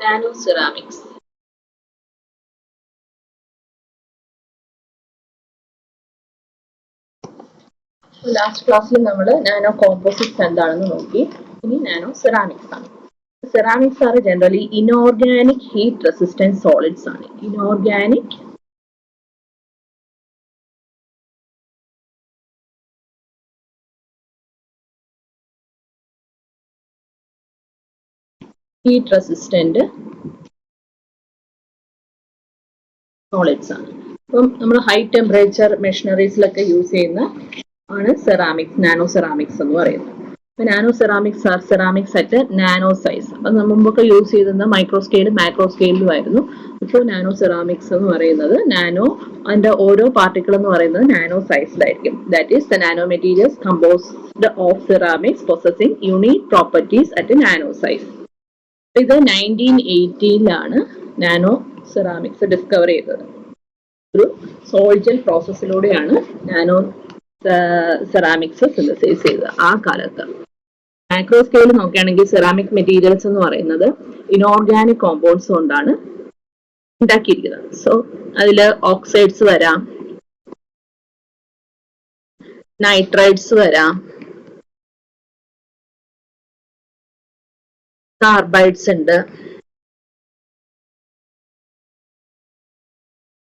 Nano ceramics. Last ക്ലാസ്സിൽ നമ്മൾ nano composites എന്താണെന്ന് നോക്കി. ഇനി നാനോ സെറാമിക്സ് ആണ്. Ceramics are generally inorganic heat resistant solids ആണ്. Inorganic heat resistant solids ആണ്. അപ്പം നമ്മൾ ഹൈ ടെമ്പറേച്ചർ മെഷീനറീസിലൊക്കെ യൂസ് ചെയ്യുന്ന ആണ് സെറാമിക്സ്, നാനോ സെറാമിക്സ് എന്ന് പറയുന്നത്. Nano ceramics are ceramics at nano size. അപ്പം നമ്മൾ മുമ്പൊക്കെ യൂസ് ചെയ്തിരുന്ന മൈക്രോ സ്കെയിൽ, മാക്രോ സ്കെയിലും ആയിരുന്നു. ഇപ്പോൾ നാനോ സെറാമിക്സ് എന്ന് പറയുന്നത് നാനോ, അതിന്റെ ഓരോ പാർട്ടിക്കിൾ എന്ന് പറയുന്നത് നാനോ സൈസിലായിരിക്കും. That is the nano materials composed of ceramics possessing unique properties at nano size. ഇത് 1980-ലാണ് നാനോ സെറാമിക്സ് ഡിസ്കവർ ചെയ്തത്. ഒരു സോൾജൽ പ്രോസസ്സിലൂടെയാണ് നാനോ സെറാമിക്സ് സിന്തസൈസ് ചെയ്തത് ആ കാലത്ത്. മാക്രോ സ്കെയിൽ നോക്കുകയാണെങ്കിൽ സെറാമിക് മെറ്റീരിയൽസ് എന്ന് പറയുന്നത് ഇനോർഗാനിക് കോമ്പൗണ്ട്സ് കൊണ്ടാണ് ഉണ്ടാക്കിയിരിക്കുന്നത്. സോ അതിൽ ഓക്സൈഡ്സ് വരാം, നൈട്രൈഡ്സ് വരാം, കാർബൈഡ്സ് ഉണ്ട്,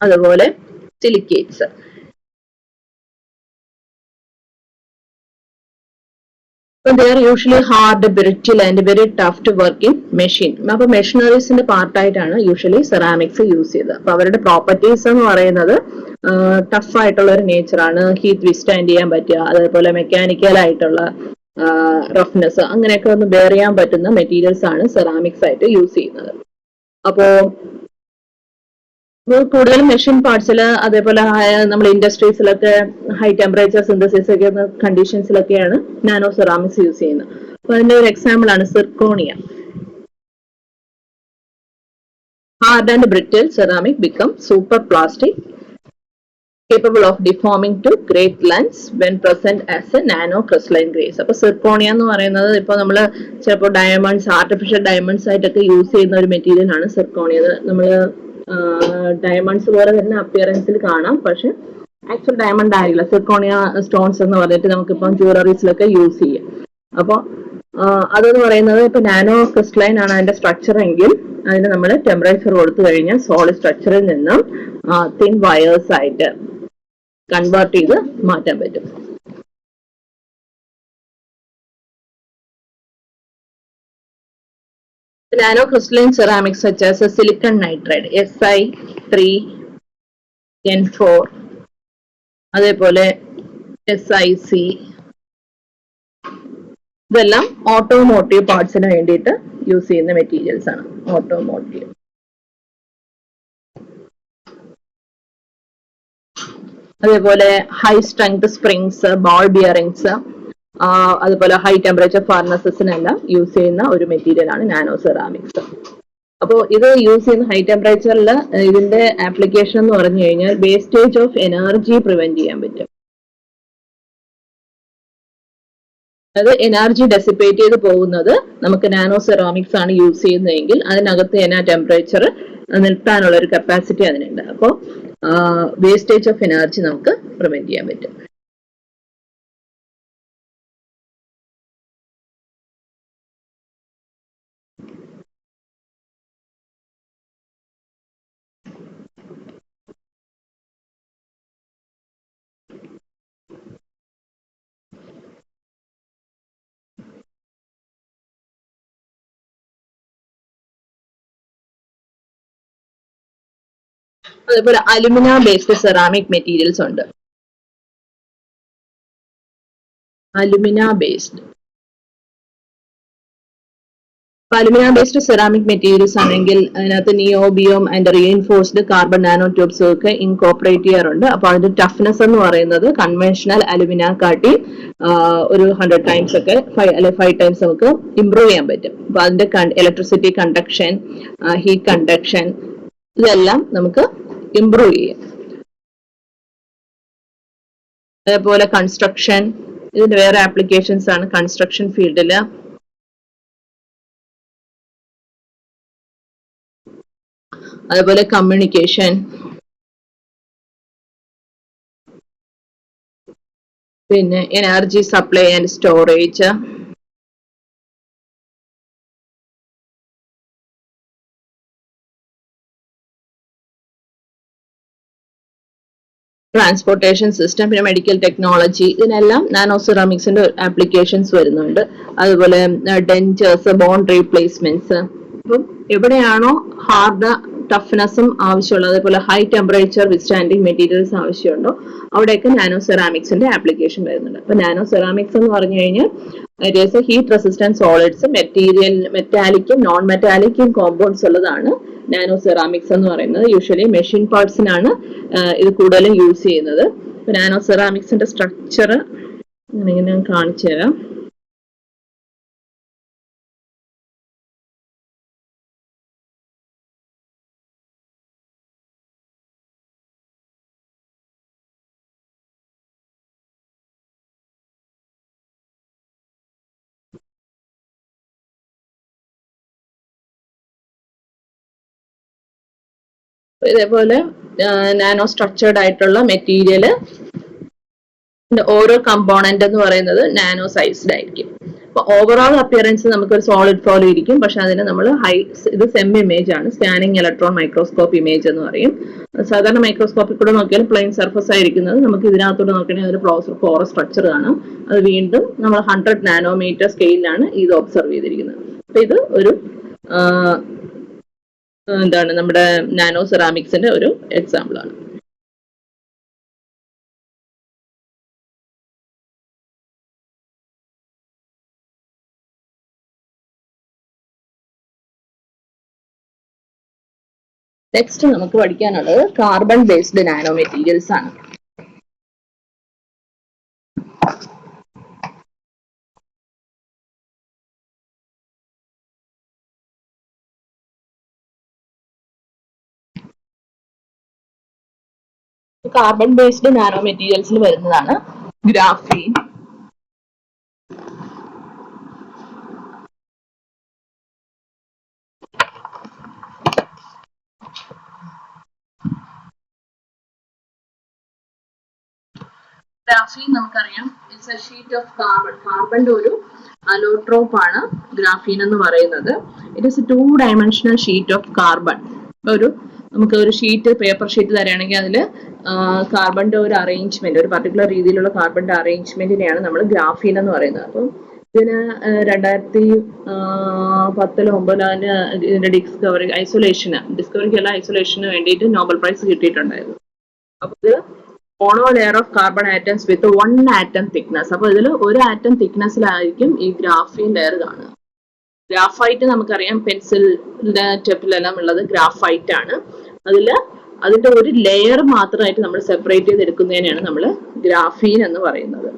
അതുപോലെ silicates. So they are usually hard, brittle and very tough to work in machine. അപ്പോൾ മെഷീനറീസിന്റെ പാർട്ടായിട്ടാണ് യൂഷ്വലി സെറാമിക്സ് യൂസ് ചെയ്തത്. അപ്പോൾ അവരുടെ പ്രോപ്പർട്ടീസ് എന്ന് പറയുന്നത് ടഫ് ആയിട്ടുള്ള ഒരു നേച്ചറാണ്, ഹീറ്റ് വിസ്റ്റാൻഡ് ചെയ്യാൻ പറ്റുക, അതേപോലെ മെക്കാനിക്കൽ ആയിട്ടുള്ള റഫ്നെസ്, അങ്ങനെയൊക്കെ ഒന്ന് ബെയർ ചെയ്യാൻ പറ്റുന്ന മെറ്റീരിയൽസ് ആണ് സെറാമിക്സ് ആയിട്ട് യൂസ് ചെയ്യുന്നത്. അപ്പോൾ കൂടുതലും മെഷീൻ പാർട്സിൽ, അതേപോലെ നമ്മൾ ഇൻഡസ്ട്രീസിലൊക്കെ ഹൈ ടെമ്പറേച്ചർ സിന്തസിസ് ഒക്കെ കണ്ടീഷൻസിലൊക്കെയാണ് നാനോ സെറാമിക്സ് യൂസ് ചെയ്യുന്നത്. അപ്പൊ അതിന്റെ ഒരു എക്സാമ്പിൾ ആണ് zirconia. Hard and ബ്രിറ്റിൽ ceramic become super plastic capable of deforming to great lengths when present as a nano crystalline grains. അപ്പോൾ സിർക്കോണിയ എന്ന് പറയുന്നത് ഇപ്പോൾ നമ്മൾ ചിലപ്പോൾ ഡയമണ്ട്സ്, ആർട്ടിഫിഷ്യൽ ഡയമണ്ട്സ് ആയിട്ടൊക്കെ യൂസ് ചെയ്യുന്ന ഒരു മെറ്റീരിയൽ ആണ് സിർക്കോണിയ. നമ്മൾ ഡയമണ്ട്സ് പോലെ തന്നെ അപ്പിയറൻസിൽ കാണാം, പക്ഷെ ആക്ച്വൽ ഡയമണ്ട് ആയില്ല. സിർക്കോണിയ സ്റ്റോൺസ് എന്ന് പറഞ്ഞിട്ട് നമുക്കിപ്പം ജ്വല്ലറീസിലൊക്കെ യൂസ് ചെയ്യാം. അപ്പോൾ അതെന്ന് പറയുന്നത് ഇപ്പൊ നാനോ ക്രിസ്റ്റലൈൻ ആണ് അതിന്റെ സ്ട്രക്ചർ എങ്കിൽ അതിന് നമ്മൾ ടെമ്പറേച്ചർ കൊടുത്തു കഴിഞ്ഞാൽ സോളിഡ് സ്ട്രക്ചറിൽ നിന്നും തിൻ വയേഴ്സ് ആയിട്ട് കൺവേർട്ട് ചെയ്ത് മാറ്റാൻ പറ്റും. Nano crystalline ceramics such as silicon nitride Si3N4, അതേപോലെ SiC, ഇതെല്ലാം ഓട്ടോമോട്ടീവ് പാർട്സിന് വേണ്ടിയിട്ട് യൂസ് ചെയ്യുന്ന മെറ്റീരിയൽസ് ആണ്. ഓട്ടോമോട്ടീവ്, അതേപോലെ high strength springs, ball bearings, അതുപോലെ ഹൈ ടെമ്പറേച്ചർ ഫർണസസിനെല്ലാം യൂസ് ചെയ്യുന്ന ഒരു മെറ്റീരിയൽ ആണ് നാനോ സെറാമിക്സ്. അപ്പോൾ ഇത് യൂസ് ചെയ്യുന്ന ഹൈ ടെമ്പറേച്ചറിൽ ഇതിന്റെ ആപ്ലിക്കേഷൻ എന്ന് പറഞ്ഞു കഴിഞ്ഞാൽ വേസ്റ്റേജ് ഓഫ് എനർജി പ്രിവെന്റ് ചെയ്യാൻ പറ്റും. അതായത് എനർജി ഡെസിപ്പേറ്റ് ചെയ്ത് പോകുന്നത് നമുക്ക് നാനോ സെറാമിക്സ് ആണ് യൂസ് ചെയ്യുന്നതെങ്കിൽ അതിനകത്ത് തന്നെ ടെമ്പറേച്ചർ നിർത്താനുള്ള ഒരു കപ്പാസിറ്റി അതിനുണ്ട്. അപ്പോൾ വേസ്റ്റേജ് ഓഫ് എനർജി നമുക്ക് പ്രിവെന്റ് ചെയ്യാൻ പറ്റും. അതേപോലെ അലുമിന ബേസ്ഡ് സെറാമിക് മെറ്റീരിയൽസ് ഉണ്ട്. Alumina based alumina based ceramic materials ആണെങ്കിൽ അതിനകത്ത് niobium and reinforced carbon nano tubes ഒക്കെ ഇൻകോപ്പറേറ്റ് ചെയ്യാറുണ്ട്. അപ്പൊ അതിന്റെ ടഫ്നെസ് എന്ന് പറയുന്നത് കൺവെൻഷണൽ അലുമിന കാട്ടി ഒരു 100 ടൈംസ് ഒക്കെ 5 ടൈംസ് നമുക്ക് ഇംപ്രൂവ് ചെയ്യാൻ പറ്റും. അപ്പൊ അതിന്റെ ഇലക്ട്രിസിറ്റി കണ്ടക്ഷൻ, ഹീറ്റ് കണ്ടക്ഷൻ, ഇതെല്ലാം നമുക്ക് ഇംപ്രൂവ് ചെയ്യാം. അതേപോലെ കൺസ്ട്രക്ഷൻ, ഇതിന്റെ വേറെ ആപ്ലിക്കേഷൻസ് ആണ് കൺസ്ട്രക്ഷൻ ഫീൽഡില്. അതുപോലെ കമ്മ്യൂണിക്കേഷൻ, പിന്നെ energy supply and storage, transportation system, പിന്നെ മെഡിക്കൽ ടെക്നോളജി, ഇതിനെല്ലാം നാനോ സെറാമിക്സിന്റെ ആപ്ലിക്കേഷൻസ് വരുന്നുണ്ട്. അതുപോലെ ഡെഞ്ചേഴ്സ്, ബോൺ റീപ്ലേസ്മെന്റ്സ്. അപ്പം എവിടെയാണോ ഹാർഡ് ടഫ്നെസ്സും ആവശ്യമുള്ളത്, അതേപോലെ ഹൈ ടെമ്പറേച്ചർ വിത്ത്സ്റ്റാൻഡിങ് മെറ്റീരിയൽസ് ആവശ്യമുണ്ടോ അവിടെയൊക്കെ നാനോ സെറാമിക്സിന്റെ ആപ്ലിക്കേഷൻ വരുന്നുണ്ട്. അപ്പൊ നാനോ സെറാമിക്സ് എന്ന് പറഞ്ഞു കഴിഞ്ഞാൽ it is a heat resistant solids, മെറ്റാലിക്കും നോൺ മെറ്റാലിക്കും കോമ്പൗണ്ട്സ് ഉള്ളതാണ് നാനോ സെറാമിക്സ് എന്ന് പറയുന്നത്. യൂഷ്വലി മെഷീൻ പാർട്സിനാണ് ഇത് കൂടുതലും യൂസ് ചെയ്യുന്നത്. നാനോ സെറാമിക്സിന്റെ സ്ട്രക്ചർ ഇങ്ങനെ കാണിച്ചു തരാം. ഇതേപോലെ നാനോ സ്ട്രക്ചേർഡ് ആയിട്ടുള്ള മെറ്റീരിയൽ, ഓരോ കമ്പോണന്റ് എന്ന് പറയുന്നത് നാനോ സൈസ്ഡ് ആയിരിക്കും. അപ്പൊ ഓവറോൾ അപ്പിയറൻസ് നമുക്കൊരു സോളിഡ് പോലെ ഇരിക്കും, പക്ഷെ അതിന് നമ്മൾ ഇത് സെം ഇമേജ് ആണ്, സ്കാനിങ് ഇലക്ട്രോൺ മൈക്രോസ്കോപ്പ് ഇമേജ് എന്ന് പറയും. സാധാരണ മൈക്രോസ്കോപ്പിൽ കൂടെ നോക്കിയാൽ പ്ലെയിൻ സർഫസ് ആയിരിക്കുന്നത്, നമുക്ക് ഇതിനകത്തോട് നോക്കണമെങ്കിൽ ഒരു പോറസ് സ്ട്രക്ചർ കാണാം. അത് വീണ്ടും നമ്മൾ 100 നാനോമീറ്റർ സ്കെയിലാണ് ഇത് ഒബ്സർവ് ചെയ്തിരിക്കുന്നത്. അപ്പൊ ഇത് ഒരു എന്താണ് നമ്മുടെ നാനോ സെറാമിക്സിന്റെ ഒരു എക്സാമ്പിൾ ആണ്. നെക്സ്റ്റ് നമുക്ക് പഠിക്കാനുള്ളത് കാർബൺ ബേസ്ഡ് നാനോ മെറ്റീരിയൽസ് ആണ്. കാർബൺ ബേസ്ഡ് നാനോ മെറ്റീരിയൽസിൽ വരുന്നതാണ് ഗ്രാഫീൻ, ഗ്രാഫീൻ നമുക്കറിയാം it's a sheet of carbon. കാർബണിന്റെ ഒരു അലോട്രോപ്പ് ആണ് ഗ്രാഫീൻ എന്ന് പറയുന്നത്. It is a 2 dimensional sheet of carbon. നമുക്ക് ഒരു ഷീറ്റ്, പേപ്പർ ഷീറ്റ് തരികയാണെങ്കിൽ അതിൽ കാർബണിന്റെ ഒരു അറേഞ്ച്മെന്റ്, ഒരു പർട്ടിക്കുലർ രീതിയിലുള്ള കാർബണിന്റെ അറേഞ്ച്മെന്റിനെയാണ് നമ്മൾ ഗ്രാഫീൻ എന്ന് പറയുന്നത്. അപ്പം ഇതിന് 2010-9 ഇതിന്റെ ഡിസ്കവറിക്കല്ല ഐസൊലേഷന് വേണ്ടിയിട്ട് നോബൽ പ്രൈസ് കിട്ടിയിട്ടുണ്ടായിരുന്നു. അപ്പൊ ഇത് mono layer of carbon atoms with 1 atom thickness. അപ്പൊ ഇതിൽ ഒരു ആറ്റം തിക്നെസ്സിലായിരിക്കും ഈ ഗ്രാഫീൻ ലെയർ കാണുക. ഗ്രാഫൈറ്റ് നമുക്കറിയാം പെൻസിലിന്റെ ടിപ്പിലെല്ലാം ഉള്ളത് ഗ്രാഫൈറ്റ് ആണ്. അതിന്റെ ഒരു ലെയർ മാത്രമായിട്ട് നമ്മൾ സെപ്പറേറ്റ് ചെയ്തെടുക്കുന്നതിനാണ് നമ്മൾ ഗ്രാഫീൻ എന്ന് പറയുന്നത്.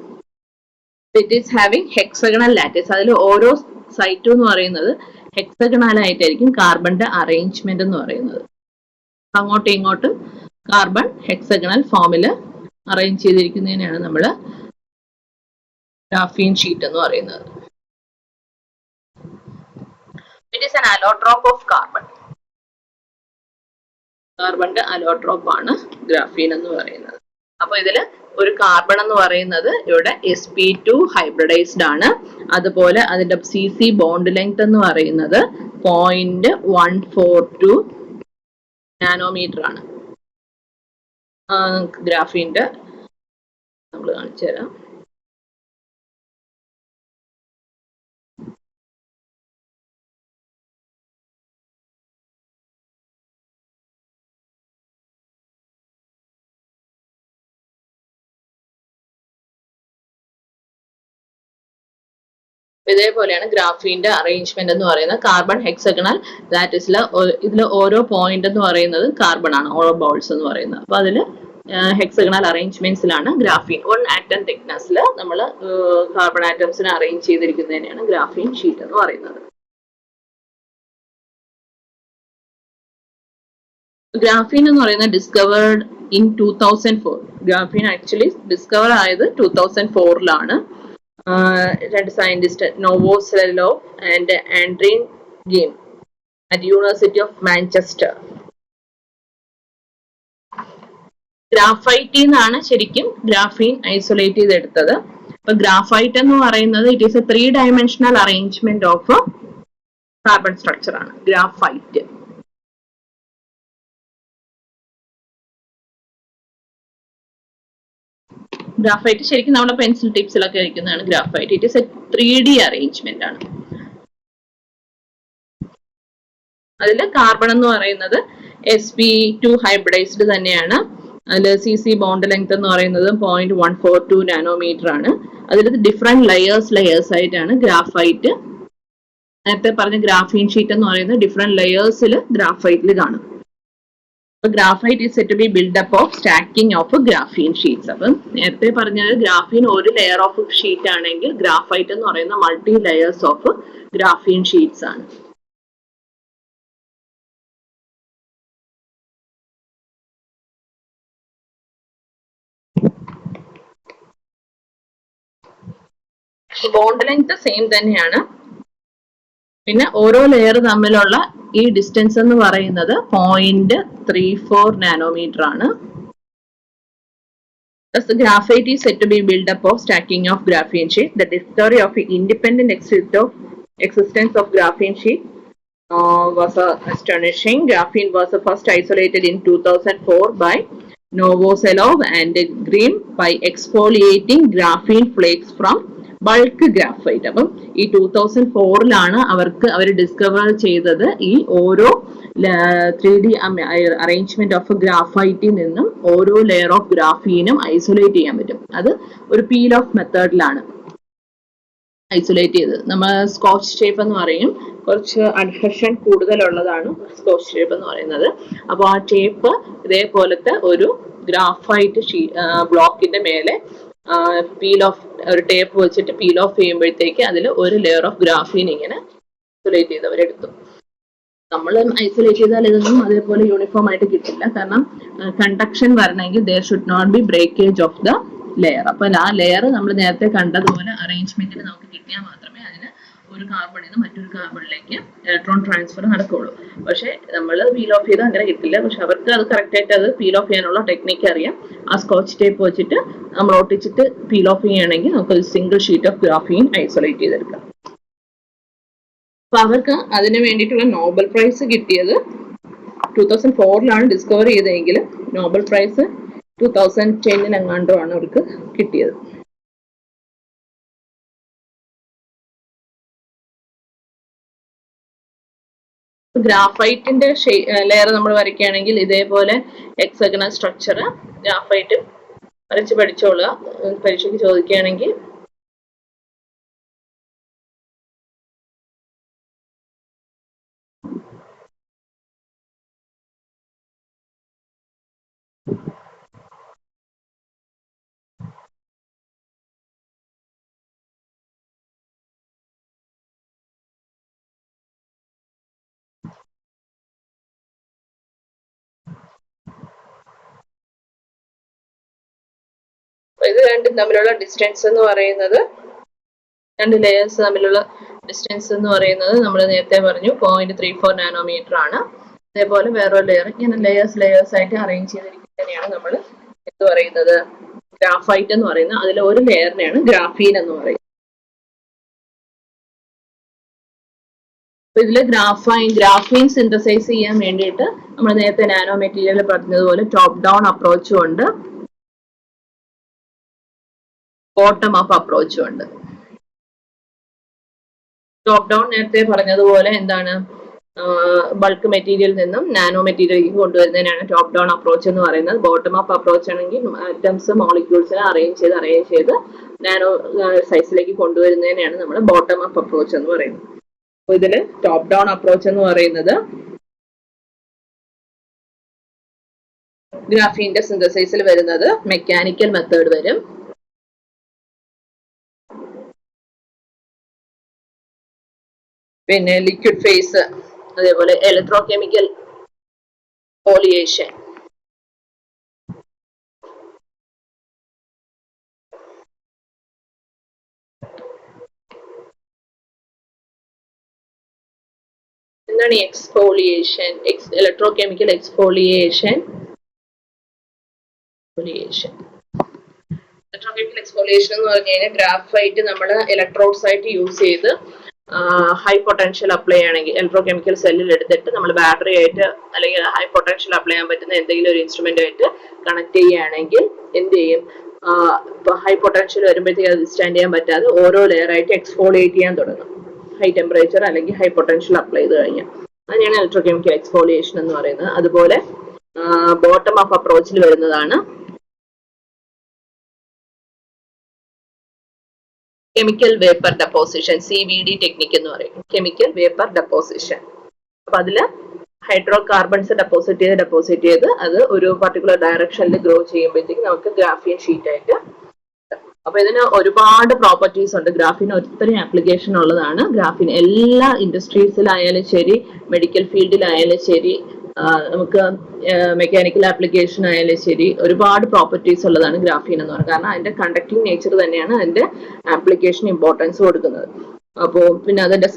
It is having hexagonal lattice. അതിൽ ഓരോ സൈറ്റും എന്ന് പറയുന്നത് ഹെക്സഗണൽ ആയിട്ടായിരിക്കും കാർബണിന്റെ അറേഞ്ച്മെന്റ് എന്ന് പറയുന്നത്. അങ്ങോട്ടും ഇങ്ങോട്ടും കാർബൺ ഹെക്സഗണൽ ഫോമിൽ അറേഞ്ച് ചെയ്തിരിക്കുന്നതിനാണ് നമ്മൾ ഗ്രാഫീൻ ഷീറ്റ് എന്ന് പറയുന്നത്. It is an allotrope of carbon. കാർബണിന്റെ അലോട്രോപ്പ് ആണ് ഗ്രാഫീൻ എന്ന് പറയുന്നത്. അപ്പൊ ഇതില് ഒരു കാർബൺ എന്ന് പറയുന്നത് ഇവിടെ sp2 ഹൈബ്രിഡൈസ്ഡ് ആണ്. അതുപോലെ അതിന്റെ CC ബോണ്ട് ലെങ്ത് എന്ന് പറയുന്നത് 0.142 നാനോമീറ്റർ ആണ്. ഗ്രാഫീന്റെ നമ്മൾ കാണിച്ചു തരാം. ഇതേപോലെയാണ് ഗ്രാഫീന്റെ അറേഞ്ച്മെന്റ് എന്ന് പറയുന്നത്. കാർബൺ ഹെക്സഗണൽ ലാറ്റിസിൽ ഇതിൽ ഓരോ പോയിന്റ് എന്ന് പറയുന്നത് കാർബൺ ആണ്, ഓരോ ബോൾസ് എന്ന് പറയുന്നത്. അപ്പൊ അതിൽ ഹെക്സഗണൽ അറേഞ്ച്മെന്റ്സിലാണ് ഗ്രാഫീൻ 1 ആറ്റം തിക്നെസ്സിൽ നമ്മൾ കാർബൺ ആറ്റംസിനെ അറേഞ്ച് ചെയ്തിരിക്കുന്നതിനെയാണ് ഗ്രാഫീൻ ഷീറ്റ് എന്ന് പറയുന്നത്. ഗ്രാഫീൻ എന്ന് പറയുന്നത് discovered in 2004. Graphene actually discover ആയത് 2004-ലാണ്. 2 scientist Novoselov and Andre Geim at university of Manchester ഗ്രാഫൈറ്റിൽ നിന്നാണ് ശരിക്കും ഗ്രാഫീൻ ഐസൊലേറ്റ് ചെയ്തെടുത്തത്. അപ്പൊ ഗ്രാഫൈറ്റ് എന്ന് പറയുന്നത് it is a 3-dimensional arrangement of carbon structure ആണ് ഗ്രാഫൈറ്റ്. ഗ്രാഫൈറ്റ് ശരിക്കും നമ്മുടെ പെൻസിൽ ടിപ്സിലൊക്കെ ഇരിക്കുന്നതാണ് graphite. It is A 3D arrangement ആണ്. അതിൽ കാർബൺ എന്ന് പറയുന്നത് sp2 ഹൈബ്രിഡൈസ്ഡ് തന്നെയാണ്. അതിൽ CC ബോണ്ട് ലെങ്ത് എന്ന് പറയുന്നത് 0.142 നാനോമീറ്റർ ആണ്. അതിൽ ഡിഫറെന്റ് ലെയേഴ്സ് ആയിട്ടാണ് ഗ്രാഫൈറ്റ്. നേരത്തെ പറഞ്ഞ ഗ്രാഫീൻ ഷീറ്റ് എന്ന് പറയുന്നത് ഡിഫറെന്റ് ലെയേഴ്സിൽ ഗ്രാഫൈറ്റിൽ കാണും. Graphite is set to be build up of stacking of graphene sheets. അപ്പം നേരത്തെ പറഞ്ഞത് ഗ്രാഫീൻ ഒരു ലെയർ ഓഫ് ഷീറ്റ് ആണെങ്കിൽ ഗ്രാഫൈറ്റ് എന്ന് പറയുന്ന multi layers of graphene sheets ആണ്. ബോണ്ട് ലെങ്ത് സെയിം തന്നെയാണ്. പിന്നെ ഓരോ ലെയർ തമ്മിലുള്ള ഈ ഡിസ്റ്റൻസ് എന്ന് പറയുന്നത് 0.34 നാനോമീറ്റർ ആണ്. Thus, the graphite is said to be built up of stacking of graphene sheet. The discovery of the independent existence of graphene sheet was astonishing. Graphene was first isolated in 2004 by Novoselov and Grimm by exfoliating graphene flakes from bulk graphite. അപ്പം ഈ 2004 അവർ discover ചെയ്തത് ഈ ഓരോ 3D arrangement of ഗ്രാഫൈറ്റിൽ നിന്നും ഓരോ layer of ഗ്രാഫീനും isolate ചെയ്യാൻ പറ്റും. അത് ഒരു പീൽ ഓഫ് മെത്തേഡിലാണ് ഐസൊലേറ്റ് ചെയ്തത്. നമ്മൾ സ്കോച്ച് ടേപ്പ് എന്ന് പറയും. കുറച്ച് അഡ്ഹഷൻ കൂടുതലുള്ളതാണ് സ്കോച്ച് ടേപ്പ് എന്ന് പറയുന്നത്. അപ്പോൾ ആ ടേപ്പ് ഇതേപോലത്തെ ഒരു ഗ്രാഫൈറ്റ് ബ്ലോക്കിന്റെ മേലെ പീൽ ഓഫ് ഒരു ടേപ്പ് വെച്ചിട്ട് പീൽ ഓഫ് ചെയ്യുമ്പോഴത്തേക്ക് അതിൽ ഒരു ലെയർ ഓഫ് ഗ്രാഫീൻ ഇങ്ങനെ ഐസൊലേറ്റ് ചെയ്തവരെടുത്തു. നമ്മൾ ഐസൊലേറ്റ് ചെയ്താൽ ഇതൊന്നും അതേപോലെ യൂണിഫോം ആയിട്ട് കിട്ടില്ല. കാരണം കണ്ടക്ഷൻ വരണമെങ്കിൽ there should not be breakage of the layer. അപ്പൊ ആ ലെയർ നമ്മൾ നേരത്തെ കണ്ടതുപോലെ അറേഞ്ച്മെന്റിൽ നമുക്ക് കിട്ടിയാൽ മാത്രമേ അതിന് ഒരു കാർബണിൽ നിന്ന് മറ്റൊരു കാർബണിലേക്ക് ഇലക്ട്രോൺ ട്രാൻസ്ഫർ നടക്കുകയുള്ളൂ. പക്ഷെ നമ്മൾ പീൽ ഓഫ് ചെയ്താൽ അങ്ങനെ കിട്ടില്ല. പക്ഷെ അവർക്ക് അത് കറക്റ്റ് ആയിട്ട് അത് പീൽ ഓഫ് ചെയ്യാനുള്ള ടെക്നിക്ക് അറിയാം. ആ സ്കോച്ച് ടേപ്പ് വെച്ചിട്ട് നമ്മൾ ഒട്ടിച്ചിട്ട് പീൽ ഓഫ് ചെയ്യുകയാണെങ്കിൽ നമുക്ക് ഒരു single sheet of graphene isolate ചെയ്തെടുക്കാം. അപ്പൊ അവർക്ക് അതിന് വേണ്ടിയിട്ടുള്ള നോബൽ പ്രൈസ് കിട്ടിയത് 2004 ഡിസ്കവർ ചെയ്തതെങ്കിൽ നോബൽ പ്രൈസ് 2010 എങ്ങാണ്ടുമാണ് അവർക്ക് കിട്ടിയത്. ഗ്രാഫൈറ്റിന്റെ ലെയർ നമ്മൾ വരയ്ക്കുകയാണെങ്കിൽ ഇതേപോലെ ഹെക്സഗണൽ സ്ട്രക്ചർ ഗ്രാഫൈറ്റ് വരച്ച് പഠിച്ചോളുക. പരീക്ഷയ്ക്ക് ചോദിക്കുകയാണെങ്കിൽ ഇത് രണ്ടും തമ്മിലുള്ള ഡിസ്റ്റൻസ് എന്ന് പറയുന്നത്, രണ്ട് ലെയേഴ്സ് തമ്മിലുള്ള ഡിസ്റ്റൻസ് എന്ന് പറയുന്നത് നമ്മൾ നേരത്തെ പറഞ്ഞു 0.34 നാനോമീറ്റർ ആണ്. അതേപോലെ വേറൊരു ലെയർ ഇങ്ങനെ ലെയേഴ്സ് ആയിട്ട് അറേഞ്ച് ചെയ്തിരിക്കുന്നതിനെയാണ് നമ്മൾ എന്ത് പറയുന്നത്, ഗ്രാഫൈറ്റ് എന്ന് പറയുന്നത്. അതിൽ ഒരു ലെയറിനെയാണ് ഗ്രാഫീൻ എന്ന് പറയുന്നത്. ഇതിൽ ഗ്രാഫീൻ സിന്തസൈസ് ചെയ്യാൻ വേണ്ടിയിട്ട് നമ്മൾ നേരത്തെ നാനോ മെറ്റീരിയൽ പറഞ്ഞതുപോലെ ടോപ്പ് ഡൗൺ അപ്രോച്ചും ഉണ്ട്, ബോട്ടം അപ്പ് അപ്രോച്ചും ഉണ്ട്. ടോപ്പ് ഡൗൺ നേരത്തെ പറഞ്ഞതുപോലെ എന്താണ്, ബൾക്ക് മെറ്റീരിയലിൽ നിന്നും നാനോ മെറ്റീരിയലിലേക്ക് കൊണ്ടുവരുന്നതിനാണ് ടോപ്പ് ഡൗൺ അപ്രോച്ച് എന്ന് പറയുന്നത്. ബോട്ടം അപ്പ് അപ്രോച്ച് ആണെങ്കിൽ ആറ്റംസ് മോളിക്യൂൾസിനെ അറേഞ്ച് ചെയ്ത് നാനോ സൈസിലേക്ക് കൊണ്ടുവരുന്നതിനാണ് നമ്മൾ ബോട്ടം അപ്പ് അപ്രോച്ച് എന്ന് പറയുന്നത്. അപ്പൊ ഇതില് ടോപ്പ് ഡൗൺ അപ്രോച്ച് എന്ന് പറയുന്നത് ഗ്രാഫീന്റെ സിന്തസൈസിൽ വരുന്നത് മെക്കാനിക്കൽ മെത്തേഡ് വരും. പിന്നെ ലിക്വിഡ് ഫേസ്, അതേപോലെ ഇലക്ട്രോ കെമിക്കൽ പോളിയേഷൻ. എന്താണ് exfoliation? Electro chemical exfoliation exfoliation. Electrochemical exfoliation എന്ന് പറഞ്ഞു കഴിഞ്ഞാൽ ഗ്രാഫൈറ്റ് നമ്മൾ ഇലക്ട്രോഡ്സ് ആയിട്ട് യൂസ് ചെയ്ത് ഹൈ പൊട്ടൻഷ്യൽ അപ്ലൈ ചെയ്യണമെങ്കിൽ ഇലക്ട്രോകെമിക്കൽ സെല്ലിൽ എടുത്തിട്ട് നമ്മൾ ബാറ്ററി ആയിട്ട് അല്ലെങ്കിൽ ഹൈ പൊട്ടൻഷ്യൽ അപ്ലൈ ചെയ്യാൻ പറ്റുന്ന എന്തെങ്കിലും ഒരു ഇൻസ്ട്രുമെന്റ് ആയിട്ട് കണക്ട് ചെയ്യുകയാണെങ്കിൽ എന്ത് ചെയ്യും, ഇപ്പൊ ഹൈ പൊട്ടൻഷ്യൽ വരുമ്പോഴത്തേക്ക് അത് സ്റ്റാൻഡ് ചെയ്യാൻ പറ്റാതെ ഓരോ ലെയർ ആയിട്ട് എക്സ്ഫോളിയേറ്റ് ചെയ്യാൻ തുടങ്ങും, ഹൈ ടെമ്പറേച്ചർ അല്ലെങ്കിൽ ഹൈ പൊട്ടൻഷ്യൽ അപ്ലൈ ചെയ്ത് കഴിഞ്ഞാൽ. അതിനാണ് ഇലക്ട്രോകെമിക്കൽ എക്സ്ഫോളിയേഷൻ എന്ന് പറയുന്നത്. അതുപോലെ ബോട്ടം ഓഫ് അപ്രോച്ചിൽ വരുന്നതാണ് chemical vapour deposition, CVD technique എന്ന് പറയും, കെമിക്കൽ വേപ്പർ ഡെപ്പോസിഷൻ. അപ്പൊ അതില് ഹൈഡ്രോ കാർബൺസ് ഡെപ്പോസിറ്റ് ചെയ്ത് അത് ഒരു പർട്ടിക്കുലർ ഡയറക്ഷനിൽ ഗ്രോ ചെയ്യുമ്പോഴത്തേക്ക് നമുക്ക് ഗ്രാഫീൻ ഷീറ്റ് ആയിട്ട്. അപ്പൊ ഇതിന് ഒരുപാട് പ്രോപ്പർട്ടീസ് ഉണ്ട്. ഗ്രാഫിന് ഒത്തിരി ആപ്ലിക്കേഷൻ ഉള്ളതാണ്. ഗ്രാഫിൻ എല്ലാ ഇൻഡസ്ട്രീസിലായാലും ശരി, മെഡിക്കൽ ഫീൽഡിലായാലും ശരി, നമുക്ക് മെക്കാനിക്കൽ ആപ്ലിക്കേഷൻ ആയാലും ശരി, ഒരുപാട് പ്രോപ്പർട്ടീസ് ഉള്ളതാണ് ഗ്രാഫീൻ എന്ന് പറയുന്നത്. കാരണം അതിന്റെ കണ്ടക്ടിങ് നേച്ചർ തന്നെയാണ് അതിന്റെ ആപ്ലിക്കേഷൻ ഇമ്പോർട്ടൻസ് കൊടുക്കുന്നത്. അപ്പോൾ പിന്നെ അതിന്റെ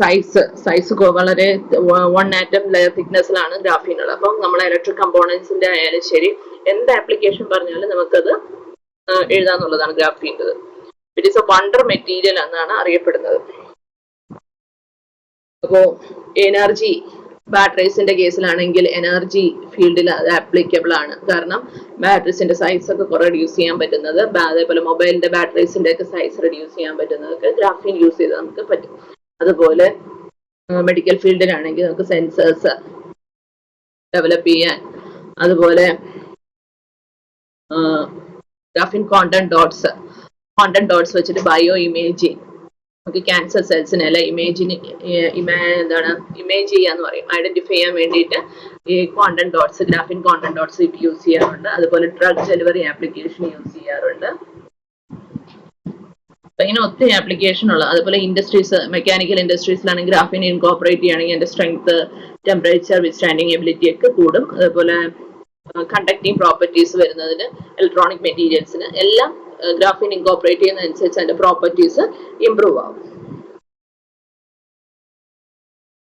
സൈസ് വളരെ 1 ആറ്റം ലെയർ തിക്നെസ്സിലാണ് ഗ്രാഫീൻ ഉള്ളത്. അപ്പം നമ്മൾ ഇലക്ട്രിക് കമ്പോണൻസിന്റെ ആയാലും ശരി എന്ത് ആപ്ലിക്കേഷൻ പറഞ്ഞാലും നമുക്കത് എഴുതാന്നുള്ളതാണ് ഗ്രാഫീൻ്റെ. It is a wonder material എന്നാണ് അറിയപ്പെടുന്നത്. അപ്പോ എനർജി ബാറ്ററീസിന്റെ കേസിലാണെങ്കിൽ എനർജി ഫീൽഡിൽ അത് ആപ്ലിക്കബിൾ ആണ്. കാരണം ബാറ്ററീസിന്റെ സൈസ് ഒക്കെ കുറെ റെഡ്യൂസ് ചെയ്യാൻ പറ്റുന്നത്, അതേപോലെ മൊബൈലിന്റെ ബാറ്ററീസിന്റെ ഒക്കെ സൈസ് റെഡ്യൂസ് ചെയ്യാൻ പറ്റുന്നതൊക്കെ ഗ്രാഫീൻ യൂസ് ചെയ്ത് നമുക്ക് പറ്റും. അതുപോലെ മെഡിക്കൽ ഫീൽഡിലാണെങ്കിൽ നമുക്ക് സെൻസേഴ്സ് ഡെവലപ്പ് ചെയ്യാൻ, അതുപോലെ ഗ്രാഫീൻ ക്വാണ്ടം ഡോട്ട്സ് വെച്ചിട്ട് ബയോ ഇമേജിങ്, നമുക്ക് ക്യാൻസർ സെൽസിനെ അല്ല ഇമേജ് ചെയ്യാന്ന് പറയും, ഐഡന്റിഫൈ ചെയ്യാൻ വേണ്ടിയിട്ട് ഈ ഗ്രാഫീൻ ക്വാണ്ടം ഡോട്ട്സ് യൂസ് ചെയ്യാറുണ്ട്. അതുപോലെ ഡ്രഗ് ഡെലിവറി ആപ്ലിക്കേഷൻ യൂസ് ചെയ്യാറുണ്ട്. അപ്പൊ ഇങ്ങനെ ഒത്തിരി ആപ്ലിക്കേഷൻ ഉള്ളത്. അതുപോലെ ഇൻഡസ്ട്രീസ്, മെക്കാനിക്കൽ ഇൻഡസ്ട്രീസിലാണെങ്കിൽ ഗ്രാഫീൻ ഇൻകോപ്പറേറ്റ് ചെയ്യുകയാണെങ്കിൽ അതിന്റെ സ്ട്രെങ്ത്, ടെമ്പറേച്ചർ വിത്ത്സ്റ്റാൻഡിങ് എബിലിറ്റി ഒക്കെ കൂടും. അതുപോലെ കണ്ടക്ടിങ് പ്രോപ്പർട്ടീസ് വരുന്നതിന് ഇലക്ട്രോണിക് മെറ്റീരിയൽസിന് എല്ലാം ഗ്രാഫീൻ ഇൻകോപ്പറേറ്റ് ചെയ്യുന്നതനുസരിച്ച് അതിന്റെ പ്രോപ്പർട്ടീസ് ഇംപ്രൂവ് ആവും.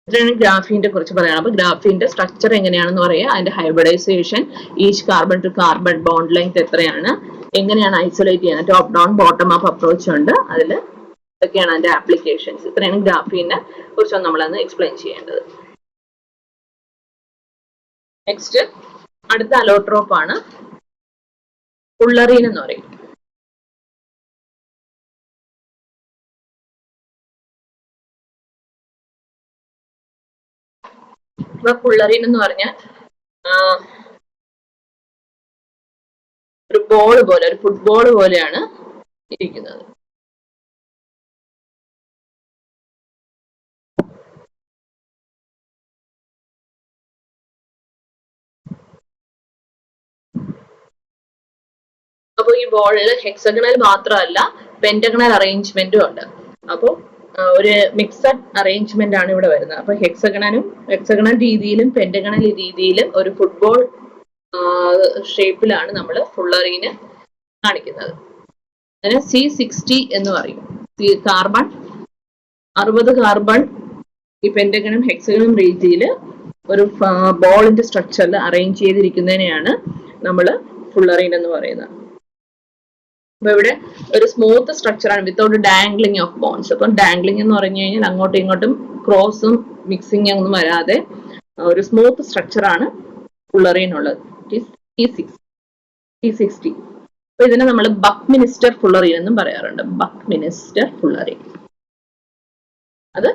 ഇത്രയാണ് ഗ്രാഫീന്റെ കുറിച്ച് പറയാം. അപ്പൊ ഗ്രാഫീന്റെ സ്ട്രക്ചർ എങ്ങനെയാണെന്ന് പറയാം, അതിന്റെ hybridisation, each carbon to carbon bond length എത്രയാണ്, എങ്ങനെയാണ് ഐസൊലേറ്റ് ചെയ്യുന്നത്, top down bottom up approach ഉണ്ട്, അതിൽ ഇതൊക്കെയാണ് അതിന്റെ ആപ്ലിക്കേഷൻസ്. ഇത്രയാണ് ഗ്രാഫീനെ കുറിച്ച് നമ്മളന്ന് എക്സ്പ്ലെയിൻ ചെയ്യേണ്ടത്. നെക്സ്റ്റ് അടുത്ത അലോട്രോപ്പ് ആണ് ഫുള്ളറീൻ എന്ന് പറയും. ഇപ്പൊ ഫുള്ളറീൻ എന്ന് പറഞ്ഞാൽ ഒരു ബോൾ പോലെ, ഒരു ഫുട്ബോൾ പോലെയാണ് ഇരിക്കുന്നത്. അപ്പൊ ഈ ബോളിൽ ഹെക്സഗണൽ മാത്രമല്ല പെന്റഗണൽ അറേഞ്ച്മെന്റും ഉണ്ട്. അപ്പോൾ ഒരു മിക്സഡ് അറേഞ്ച്മെന്റ് ആണ് ഇവിടെ വരുന്നത്. അപ്പൊ ഹെക്സഗണൽ രീതിയിലും പെന്റഗണൽ രീതിയിലും ഒരു ഫുട്ബോൾ ഷേപ്പിലാണ് നമ്മൾ ഫുള്ളറീന് കാണിക്കുന്നത്. അതിന് C60 എന്ന് പറയും. കാർബൺ 60 കാർബൺ ഈ പെന്റഗണും ഹെക്സഗണും രീതിയിൽ ഒരു ബോളിന്റെ സ്ട്രക്ചറിൽ അറേഞ്ച് ചെയ്തിരിക്കുന്നതിനെയാണ് നമ്മൾ ഫുള്ളറീൻ എന്ന് പറയുന്നത്. അപ്പൊ ഇവിടെ ഒരു സ്മൂത്ത് സ്ട്രക്ചർ ആണ് വിത്തൗട്ട് ഡാംഗ്ലിംഗ് ഓഫ് ബോൺസ്. അപ്പം ഡാംഗ്ലിംഗ് എന്ന് പറഞ്ഞു കഴിഞ്ഞാൽ അങ്ങോട്ടും ഇങ്ങോട്ടും ക്രോസും മിക്സിംഗ് ഒന്നും വരാതെ ഒരു സ്മൂത്ത് സ്ട്രക്ചർ ആണ് ഫുള്ളറീൻ ഉള്ളത്. T60. അപ്പൊ ഇതിനെ നമ്മൾ ബക്ക്മിനിസ്റ്റർ ഫുള്ളറീൻ എന്നും പറയാറുണ്ട്. ബക്ക്മിനിസ്റ്റർ ഫുള്ളറീൻ അത്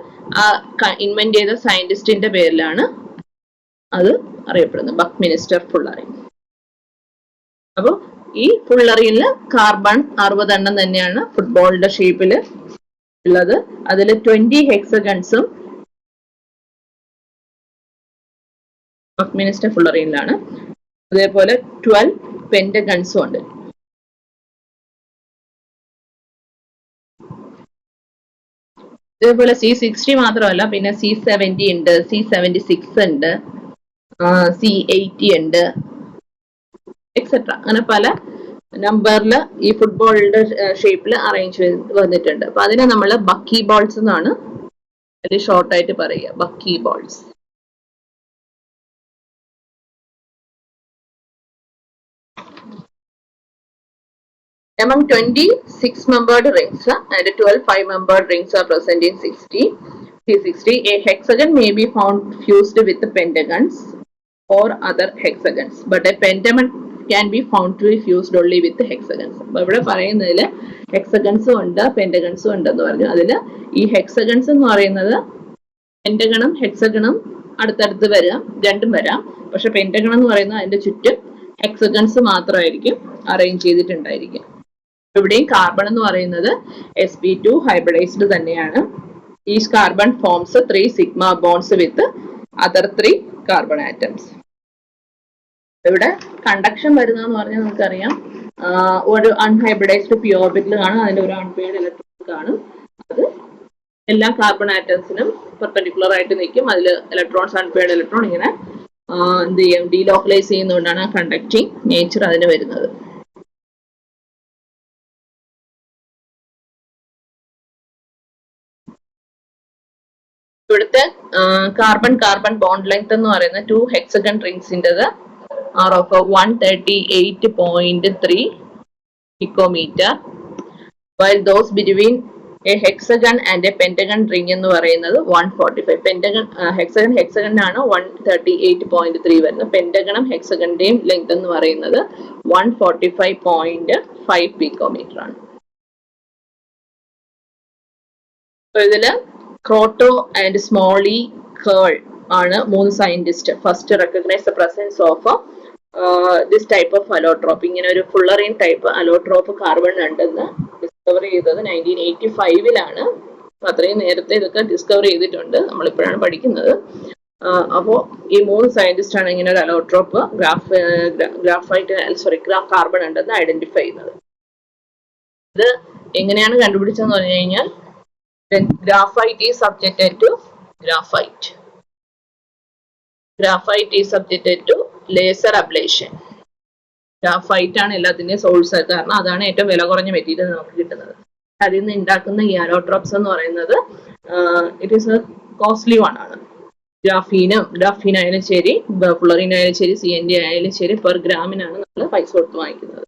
ഇൻവെന്റ് ചെയ്ത സയന്റിസ്റ്റിന്റെ പേരിലാണ് അത് അറിയപ്പെടുന്നത്, ബക്ക്മിനിസ്റ്റർ ഫുള്ളറീൻ. അപ്പൊ ഈ ഫുള്ളറീനില് കാർബൺ 60 എണ്ണം തന്നെയാണ് ഫുട്ബോളിന്റെ ഷേപ്പില് ഉള്ളത്. അതിൽ 20 ഹെക്സഗൺസും ബക്ക്മിനിസ്റ്റർ ഫുള്ളറീനിലാണ്. അതേപോലെ 12 പെന്റഗൺസും ഉണ്ട്. ഇതേപോലെ C60 മാത്രമല്ല, പിന്നെ C70 ഉണ്ട്, C76 ഉണ്ട്, C80 ഉണ്ട്, എക്സെട്ര. അങ്ങനെ പല നമ്പറിൽ ഈ ഫുട്ബോളിന്റെ ഷേപ്പിൽ അറേഞ്ച് ചെയ്ത് വന്നിട്ടുണ്ട്. അപ്പൊ അതിനെ നമ്മൾ ബക്കി ബോൾസ് എന്നാണ് വെരി ഷോർട്ടായിട്ട് പറയുക, ബക്കി balls. Among 26-membered rings and 12 5-membered rings are present in C60, a hexagon may be found fused with pentagons or other hexagons, but a pentagon can be found to be fused only with hexagons. അപ്പോൾ ഇവിടെ പറയുന്നതിൽ ഹെക്സഗൺസും ഉണ്ട് പെന്റഗൺസും ഉണ്ടെന്ന് പറഞ്ഞു. അതിൽ ഈ hexagons എന്ന് പറയുന്നത് പെന്റഗണും ഹെക്സഗണും അടുത്തടുത്ത് വരാം, രണ്ടും വരാം. പക്ഷെ പെന്റഗൺ എന്ന് പറയുന്നത് അതിന്റെ ചുറ്റും ഹെക്സഗൺസ് മാത്രമായിരിക്കും അറേഞ്ച് ചെയ്തിട്ടുണ്ടായിരിക്കും. ഇവിടെയും കാർബൺ എന്ന് പറയുന്നത് sp2 ഹൈബ്രിഡൈസ്ഡ് തന്നെയാണ്. Each carbon forms 3 sigma bonds with other 3 carbon atoms. ഇവിടെ കണ്ടക്ഷൻ വരുന്നതെന്ന് പറഞ്ഞാൽ നമുക്കറിയാം, ഒരു അൺഹൈബ്രിഡൈസ്ഡ് പി ഓർബിറ്റൽ കാണും, അതിന്റെ ഒരു അൺപെയർഡ് ഇലക്ട്രോൺ കാണും. അത് എല്ലാ കാർബൺ ആറ്റംസിനും പെർപെൻഡിക്കുലർ ആയിട്ട് നിൽക്കും. അതിൽ ഇലക്ട്രോൺസ് അൺപെയർഡ് ഇലക്ട്രോൺ ഇങ്ങനെ എന്ത് ചെയ്യും, ഡീലോക്കലൈസ് ചെയ്യുന്നതുകൊണ്ടാണ് കണ്ടക്റ്റിംഗ് നേച്ചർ അതിന് വരുന്നത്. ഇവിടുത്തെ കാർബൺ കാർബൺ ബോണ്ട് ലെങ്ത് എന്ന് പറയുന്ന 2 ഹെക്സഗൺ റിംഗ്സിൻ്റെത് are of 138.3 picometre, while those between a hexagon and a pentagon ring എന്ന് പറയുന്നത് 145. പെന്റഗൺ ഹെക്സഗൺ ആണ് 138.3 വരുന്നത്. പെന്റഗണും ഹെക്സഗണിന്റെയും ലെങ്ത് എന്ന് പറയുന്നത് 145.5 പിക്കോമീറ്റർ ആണ്. ഇതില് ക്രോട്ടോ ആൻഡ് സ്മോളി കേൾ ആണ് 3 scientist first recognise the presence of this type of allotrope. ഇങ്ങനെ ഒരു ഫുള്ളറിൻ ടൈപ്പ് അലോട്രോപ്പ് കാർബൺ ഉണ്ടെന്ന് ഡിസ്കവർ ചെയ്തത് 1985-ലാണ്. അത്രയും നേരത്തെ ഇതൊക്കെ ഡിസ്കവർ ചെയ്തിട്ടുണ്ട്, നമ്മളിപ്പോഴാണ് പഠിക്കുന്നത്. അപ്പോൾ ഈ 3 സയന്റിസ്റ്റ് ആണ് ഇങ്ങനെ ഒരു അലോട്രോപ്പ് കാർബൺ ഉണ്ടെന്ന് ഐഡന്റിഫൈ ചെയ്യുന്നത്. ഇത് എങ്ങനെയാണ് കണ്ടുപിടിച്ചതെന്ന് പറഞ്ഞു കഴിഞ്ഞാൽ, graphite is subjected to graphite is subjected to laser ablation. Graphite ആണ് എല്ലാത്തിന്റെയും സോഴ്സ്, കാരണം അതാണ് ഏറ്റവും വില കുറഞ്ഞ മെറ്റീരിയൽ നമുക്ക് കിട്ടുന്നത്. അതിൽ നിന്ന് ഉണ്ടാക്കുന്ന ഈ അലോട്രോപ്സ് എന്ന് പറയുന്നത് it is A costly one ആണ്. ഗ്രാഫീൻ ആയാലും ശരി, ഫ്ലോറിൻ ആയാലും ശരി, CNT ആയാലും ശരി, പെർ ഗ്രാമിനാണ് നമ്മൾ പൈസ കൊടുത്ത് വാങ്ങിക്കുന്നത്.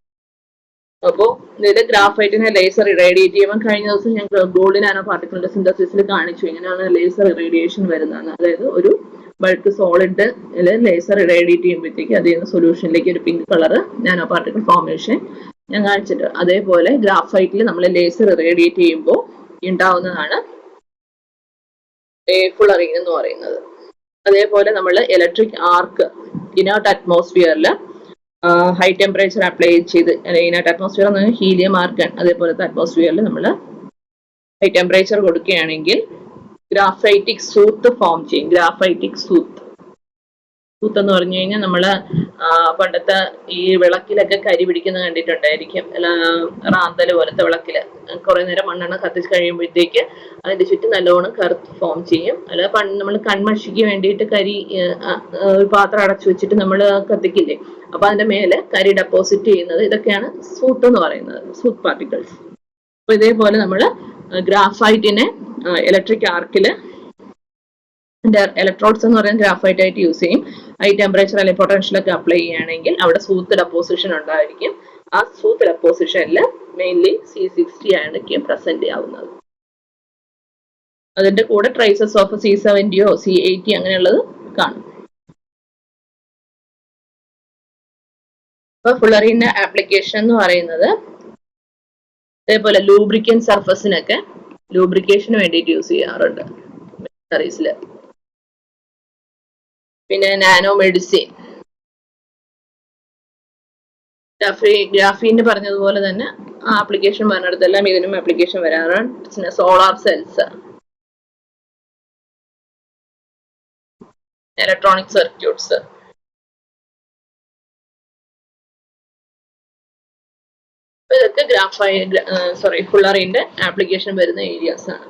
അപ്പോൾ ഇതിന്റെ ഗ്രാഫൈറ്റിനെ ലേസർ ഇറേഡിയേറ്റ് ചെയ്യുമ്പോൾ കഴിഞ്ഞ ദിവസം ഞങ്ങൾ ഗോൾഡ് നാനോ പാർട്ടിക്കിളിന്റെ സിന്തസിസിൽ കാണിച്ചു എങ്ങനെയാണ് ലേസർ ഇറേഡിയേഷൻ വരുന്നതെന്ന്. അതായത് ഒരു ബൾക്ക് സോളിഡ് ലേസർ ഇറേഡിയേറ്റ് ചെയ്യുമ്പോഴത്തേക്ക് അതിൽ നിന്ന് സൊല്യൂഷനിലേക്ക് ഒരു pink colour nano particle formation ഞാൻ കാണിച്ചിട്ട്, അതേപോലെ ഗ്രാഫൈറ്റിൽ നമ്മൾ ലേസർ ഇറേഡിയേറ്റ് ചെയ്യുമ്പോൾ ഉണ്ടാവുന്നതാണ് ഫുള്ളറിൻ എന്ന് പറയുന്നത്. അതേപോലെ നമ്മൾ ഇലക്ട്രിക് ആർക്ക് ഇനേർട്ട് അറ്റ്മോസ്ഫിയറിൽ ഹൈ ടെമ്പറേച്ചർ അപ്ലൈ ചെയ്ത്, ഇനേർട്ട് അറ്റ്മോസ്ഫിയർ എന്ന് പറഞ്ഞാൽ ഹീലിയം ആർഗൺ, അതേപോലത്തെ അറ്റ്മോസ്ഫിയറിൽ നമ്മൾ ഹൈ ടെമ്പറേച്ചർ കൊടുക്കുകയാണെങ്കിൽ ഗ്രാഫൈറ്റിക് സൂത്ത് ഫോം ചെയ്യും. ഗ്രാഫൈറ്റിക് സൂത്ത് എന്ന് പറഞ്ഞു കഴിഞ്ഞാൽ നമ്മൾ പണ്ടത്തെ ഈ വിളക്കിലൊക്കെ കരി പിടിക്കുന്നത് കണ്ടിട്ടുണ്ടായിരിക്കും. റാന്തല് പോലത്തെ വിളക്കിൽ കുറെ നേരം മണ്ണെണ്ണ കത്തിച്ച് കഴിയുമ്പോഴത്തേക്ക് അതിന്റെ ചുറ്റും നല്ലോണം കറുത്ത് ഫോം ചെയ്യും. അല്ല നമ്മൾ കൺമഷിക്ക് വേണ്ടിയിട്ട് കരി ഒരു പാത്രം അടച്ചു വെച്ചിട്ട് നമ്മൾ കത്തിക്കില്ലേ, അപ്പൊ അതിന്റെ മേലെ കരി ഡെപ്പോസിറ്റ് ചെയ്യുന്നത്, ഇതൊക്കെയാണ് സൂത്ത് എന്ന് പറയുന്നത്, സൂത്ത് പാർട്ടിക്കിൾസ്. അപ്പൊ ഇതേപോലെ നമ്മൾ ഗ്രാഫൈറ്റിനെ ഇലക്ട്രിക് ആർക്കില് ഇലക്ട്രോഡ്സ് എന്ന് പറയുന്നത് ഗ്രാഫൈറ്റ് ആയിട്ട് യൂസ് ചെയ്യും. ഹൈ ടെമ്പറേച്ചർ അല്ലെങ്കിൽ പൊട്ടൻഷ്യലൊക്കെ അപ്ലൈ ചെയ്യുകയാണെങ്കിൽ അവിടെ സൂത്ത് ഡെപ്പോസിഷൻ ഉണ്ടായിരിക്കും. ആ സൂത്ത് ഡെപ്പോസിഷനിൽ മെയിൻലി C60 ആയിരിക്കും പ്രസന്റ് ആവുന്നത്. അതിന്റെ കൂടെ ട്രേസസ് ഓഫ് C70 C80 അങ്ങനെയുള്ളത് കാണും. അപ്പൊ ഫുള്ളറിന്റെ ആപ്ലിക്കേഷൻ എന്ന് പറയുന്നത് അതേപോലെ ലൂബ്രിക്കൻ സർഫസിനൊക്കെ ലൂബ്രിക്കേഷന് വേണ്ടിയിട്ട് യൂസ് ചെയ്യാറുണ്ട് മെഷീനറീസിൽ. പിന്നെ നാനോ മെഡിസിൻ, ഗ്രാഫീന് പറഞ്ഞതുപോലെ തന്നെ ആപ്ലിക്കേഷൻ പറഞ്ഞിടത്തെല്ലാം ഇതിനും ആപ്ലിക്കേഷൻ വരാറുണ്ട്. പിന്നെ സോളാർ സെൽസ്, ഇലക്ട്രോണിക് സർക്യൂട്ട്സ്, ഇതൊക്കെ ഫുള്ളറിന്റെ ആപ്ലിക്കേഷൻ വരുന്ന ഏരിയാസ് ആണ്.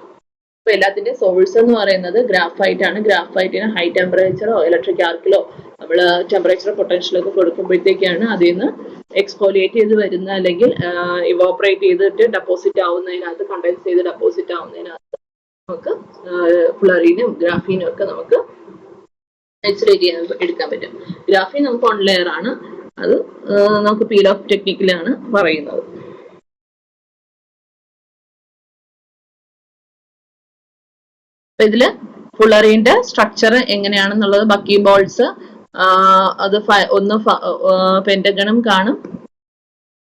അപ്പൊ എല്ലാത്തിന്റെ സോഴ്സ് എന്ന് പറയുന്നത് ഗ്രാഫൈറ്റ് ആണ്. ഗ്രാഫൈറ്റിന് ഹൈ ടെമ്പറേച്ചറോ ഇലക്ട്രിക് ആർക്കിലോ നമ്മൾ ടെമ്പറേച്ചർ പൊട്ടൻഷ്യലൊക്കെ കൊടുക്കുമ്പോഴത്തേക്കാണ് അതിൽ നിന്ന് എക്സ്പോലിയേറ്റ് ചെയ്ത് വരുന്ന, അല്ലെങ്കിൽ ഇവോപ്പറേറ്റ് ചെയ്തിട്ട് ഡെപ്പോസിറ്റ് ആവുന്നതിനകത്ത്, കണ്ടൻസ് ചെയ്ത് ഡെപ്പോസിറ്റ് ആവുന്നതിനകത്ത് നമുക്ക് ഫുള്ളറിനും ഗ്രാഫീനും ഒക്കെ നമുക്ക് ഐസൊലേറ്റ് ചെയ്യാൻ എടുക്കാൻ പറ്റും. ഗ്രാഫീൻ നമുക്ക് ഓൺ ലെയർ ആണ്, അത് നമുക്ക് പീൽ ഓഫ് ടെക്നിക്കിലാണ് പറയുന്നത്. ഇതില് ഫുള്ളറിന്റെ സ്ട്രക്ചർ എങ്ങനെയാണെന്നുള്ളത് ബക്കി ബോൾസ് അത് ഒന്ന് പെന്റഗണും കാണും.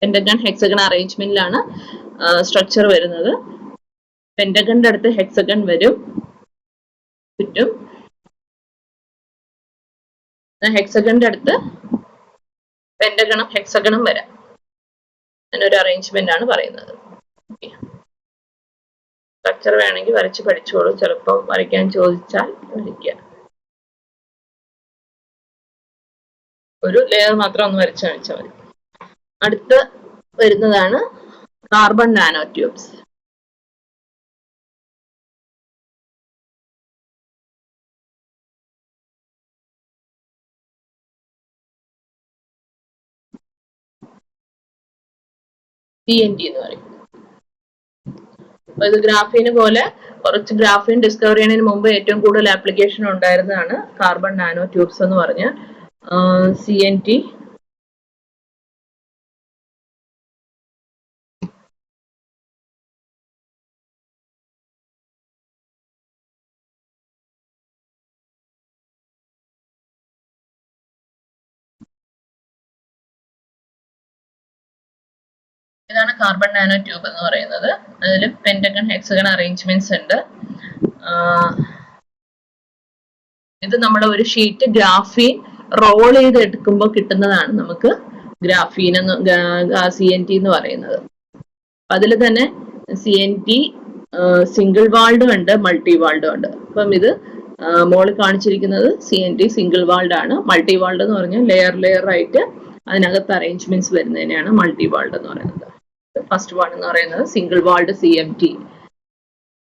പെന്റഗൺ ഹെക്സഗൺ അറേഞ്ച്മെന്റിലാണ് സ്ട്രക്ചർ വരുന്നത്. പെന്റഗണിന്റെ അടുത്ത് ഹെക്സഗൺ വരും ചുറ്റും. ഹെക്സഗണിന്റെ അടുത്ത് പെന്റഗണും ഹെക്സഗണും വരാം. അങ്ങനൊരു അറേഞ്ച്മെന്റ് ആണ് പറയുന്നത്. സ്ട്രക്ചർ വേണമെങ്കിൽ വരച്ച് പഠിച്ചോളൂ. ചിലപ്പോൾ വരയ്ക്കാൻ ചോദിച്ചാൽ വരയ്ക്കുക. ഒരു ലെയർ മാത്രം ഒന്ന് വരച്ച് കാണിച്ചാൽ മതി. അടുത്ത് വരുന്നതാണ് കാർബൺ നാനോ ട്യൂബ്സ്. CNT എന്ന് പറയും. ഇത് ഗ്രാഫീന് പോലെ കുറച്ച് ഗ്രാഫീൻ ഡിസ്കവർ ചെയ്യുന്നതിന് മുമ്പ് ഏറ്റവും കൂടുതൽ ആപ്ലിക്കേഷൻ ഉണ്ടായിരുന്നതാണ് കാർബൺ നാനോ ട്യൂബ്സ് എന്ന് പറഞ്ഞ CNT. ഇതാണ് കാർബൺ നാനോ ട്യൂബ് എന്ന് പറയുന്നത്. അതിൽ പെന്റഗൺ ഹെക്സഗൺ അറേഞ്ച്മെന്റ്സ് ഉണ്ട്. ഇത് നമ്മുടെ ഒരു ഷീറ്റ് ഗ്രാഫീൻ റോൾ ചെയ്ത് എടുക്കുമ്പോൾ കിട്ടുന്നതാണ് നമുക്ക് ഗ്രാഫീൻ എന്ന് CNT എന്ന് പറയുന്നത്. അതിൽ തന്നെ CNT സിംഗിൾ വാൾഡും ഉണ്ട്, മൾട്ടി വാൾഡും ഉണ്ട്. അപ്പം ഇത് മോളിൽ കാണിച്ചിരിക്കുന്നത് CNT സിംഗിൾ വാൾഡ് ആണ്. മൾട്ടി വാൾഡ് എന്ന് പറഞ്ഞാൽ ലെയർ ആയിട്ട് അതിനകത്ത് അറേഞ്ച്മെന്റ്സ് വരുന്നതിനാണ് മൾട്ടി വാൾഡ് എന്ന് പറയുന്നത്. ഫസ്റ്റ് വൺ എന്ന് പറയുന്നത് സിംഗിൾ വാൾഡ് CMT,